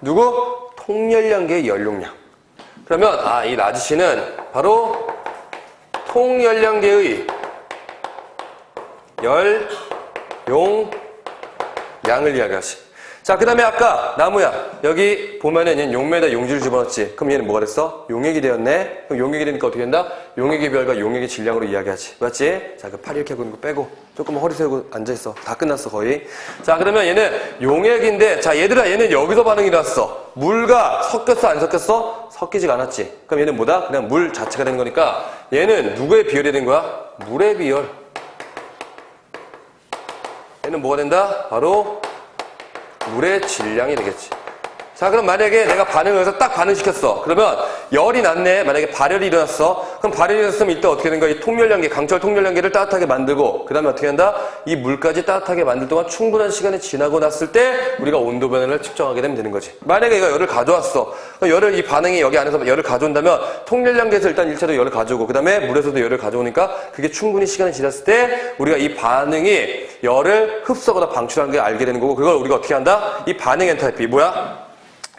누구? 통열량계의 연용량. 그러면 이 라지 C는 바로 통열량계의 열용량을 이야기하지. 자, 그 다음에 아까 나무야. 여기 보면은 얘는 용매에다 용지를 집어넣었지. 그럼 얘는 뭐가 됐어? 용액이 되었네. 그럼 용액이 되니까 어떻게 된다? 용액의 별과 용액의 질량으로 이야기하지. 맞지? 자, 그 팔 이렇게 하고 있는 거 빼고 조금만 허리 세우고 앉아있어. 다 끝났어 거의. 자, 그러면 얘는 용액인데 자, 얘들아 얘는 여기서 반응이 일어났어. 물과 섞였어 안 섞였어? 섞이지가 않았지. 그럼 얘는 뭐다? 그냥 물 자체가 되는 거니까 얘는 누구의 비열이 된 거야? 물의 비열. 얘는 뭐가 된다? 바로 물의 질량이 되겠지. 자, 그럼 만약에 내가 반응을 해서 딱 반응시켰어. 그러면 열이 났네. 만약에 발열이 일어났어. 그럼 발열이 일어났으면 이때 어떻게 되는 거야? 이 통열량계, 강철 통열량계를 따뜻하게 만들고 그 다음에 어떻게 한다? 이 물까지 따뜻하게 만들 동안 충분한 시간이 지나고 났을 때 우리가 온도 변화를 측정하게 되면 되는 거지. 만약에 얘가 열을 가져왔어. 그럼 이 반응이 여기 안에서 열을 가져온다면 통열량계에서 일단 1차로 열을 가져오고 그 다음에 물에서도 열을 가져오니까 그게 충분히 시간이 지났을 때 우리가 이 반응이 열을 흡수하거나 방출하는 게 알게 되는 거고 그걸 우리가 어떻게 한다? 이 반응 엔탈피 뭐야?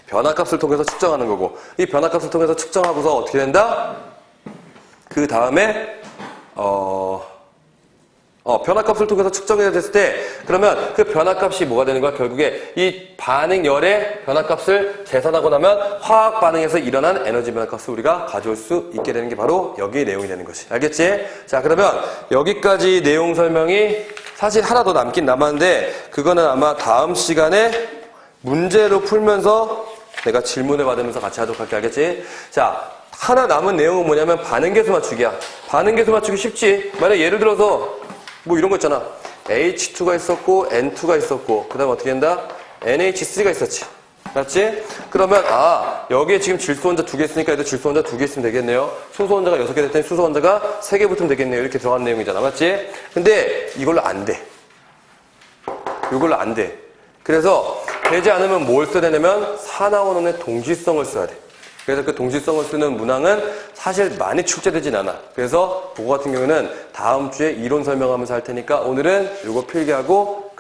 변화값을 통해서 측정하는 거고 이 변화값을 통해서 측정하고서 어떻게 된다? 그 다음에 변화값을 통해서 측정해야 됐을 때 그러면 그 변화값이 뭐가 되는 거야? 결국에 이 반응 열의 변화값을 계산하고 나면 화학 반응에서 일어난 에너지 변화값을 우리가 가져올 수 있게 되는 게 바로 여기의 내용이 되는 거지. 알겠지? 자, 그러면 여기까지 내용 설명이 사실 하나 더 남긴 남았는데 그거는 아마 다음 시간에 문제로 풀면서 내가 질문을 받으면서 같이 하도록 할게. 알겠지? 자, 하나 남은 내용은 뭐냐면 반응계수 맞추기야. 반응계수 맞추기 쉽지? 만약 예를 들어서 뭐 이런 거 있잖아. H2가 있었고 N2가 있었고 그 다음에 어떻게 된다? NH3가 있었지. 맞지? 그러면 여기에 지금 질소원자 2개 있으니까 얘도 질소원자 2개 있으면 되겠네요. 수소원자가 6개 될 테니 수소원자가 3개 붙으면 되겠네요. 이렇게 들어간 내용이잖아. 맞지? 근데 이걸로 안 돼. 이걸로 안 돼. 그래서 되지 않으면 뭘 써야 되냐면 산화원원의 동시성을 써야 돼. 그래서 그 동시성을 쓰는 문항은 사실 많이 출제되진 않아. 그래서 그거 같은 경우는 다음 주에 이론 설명하면서 할 테니까 오늘은 이거 필기하고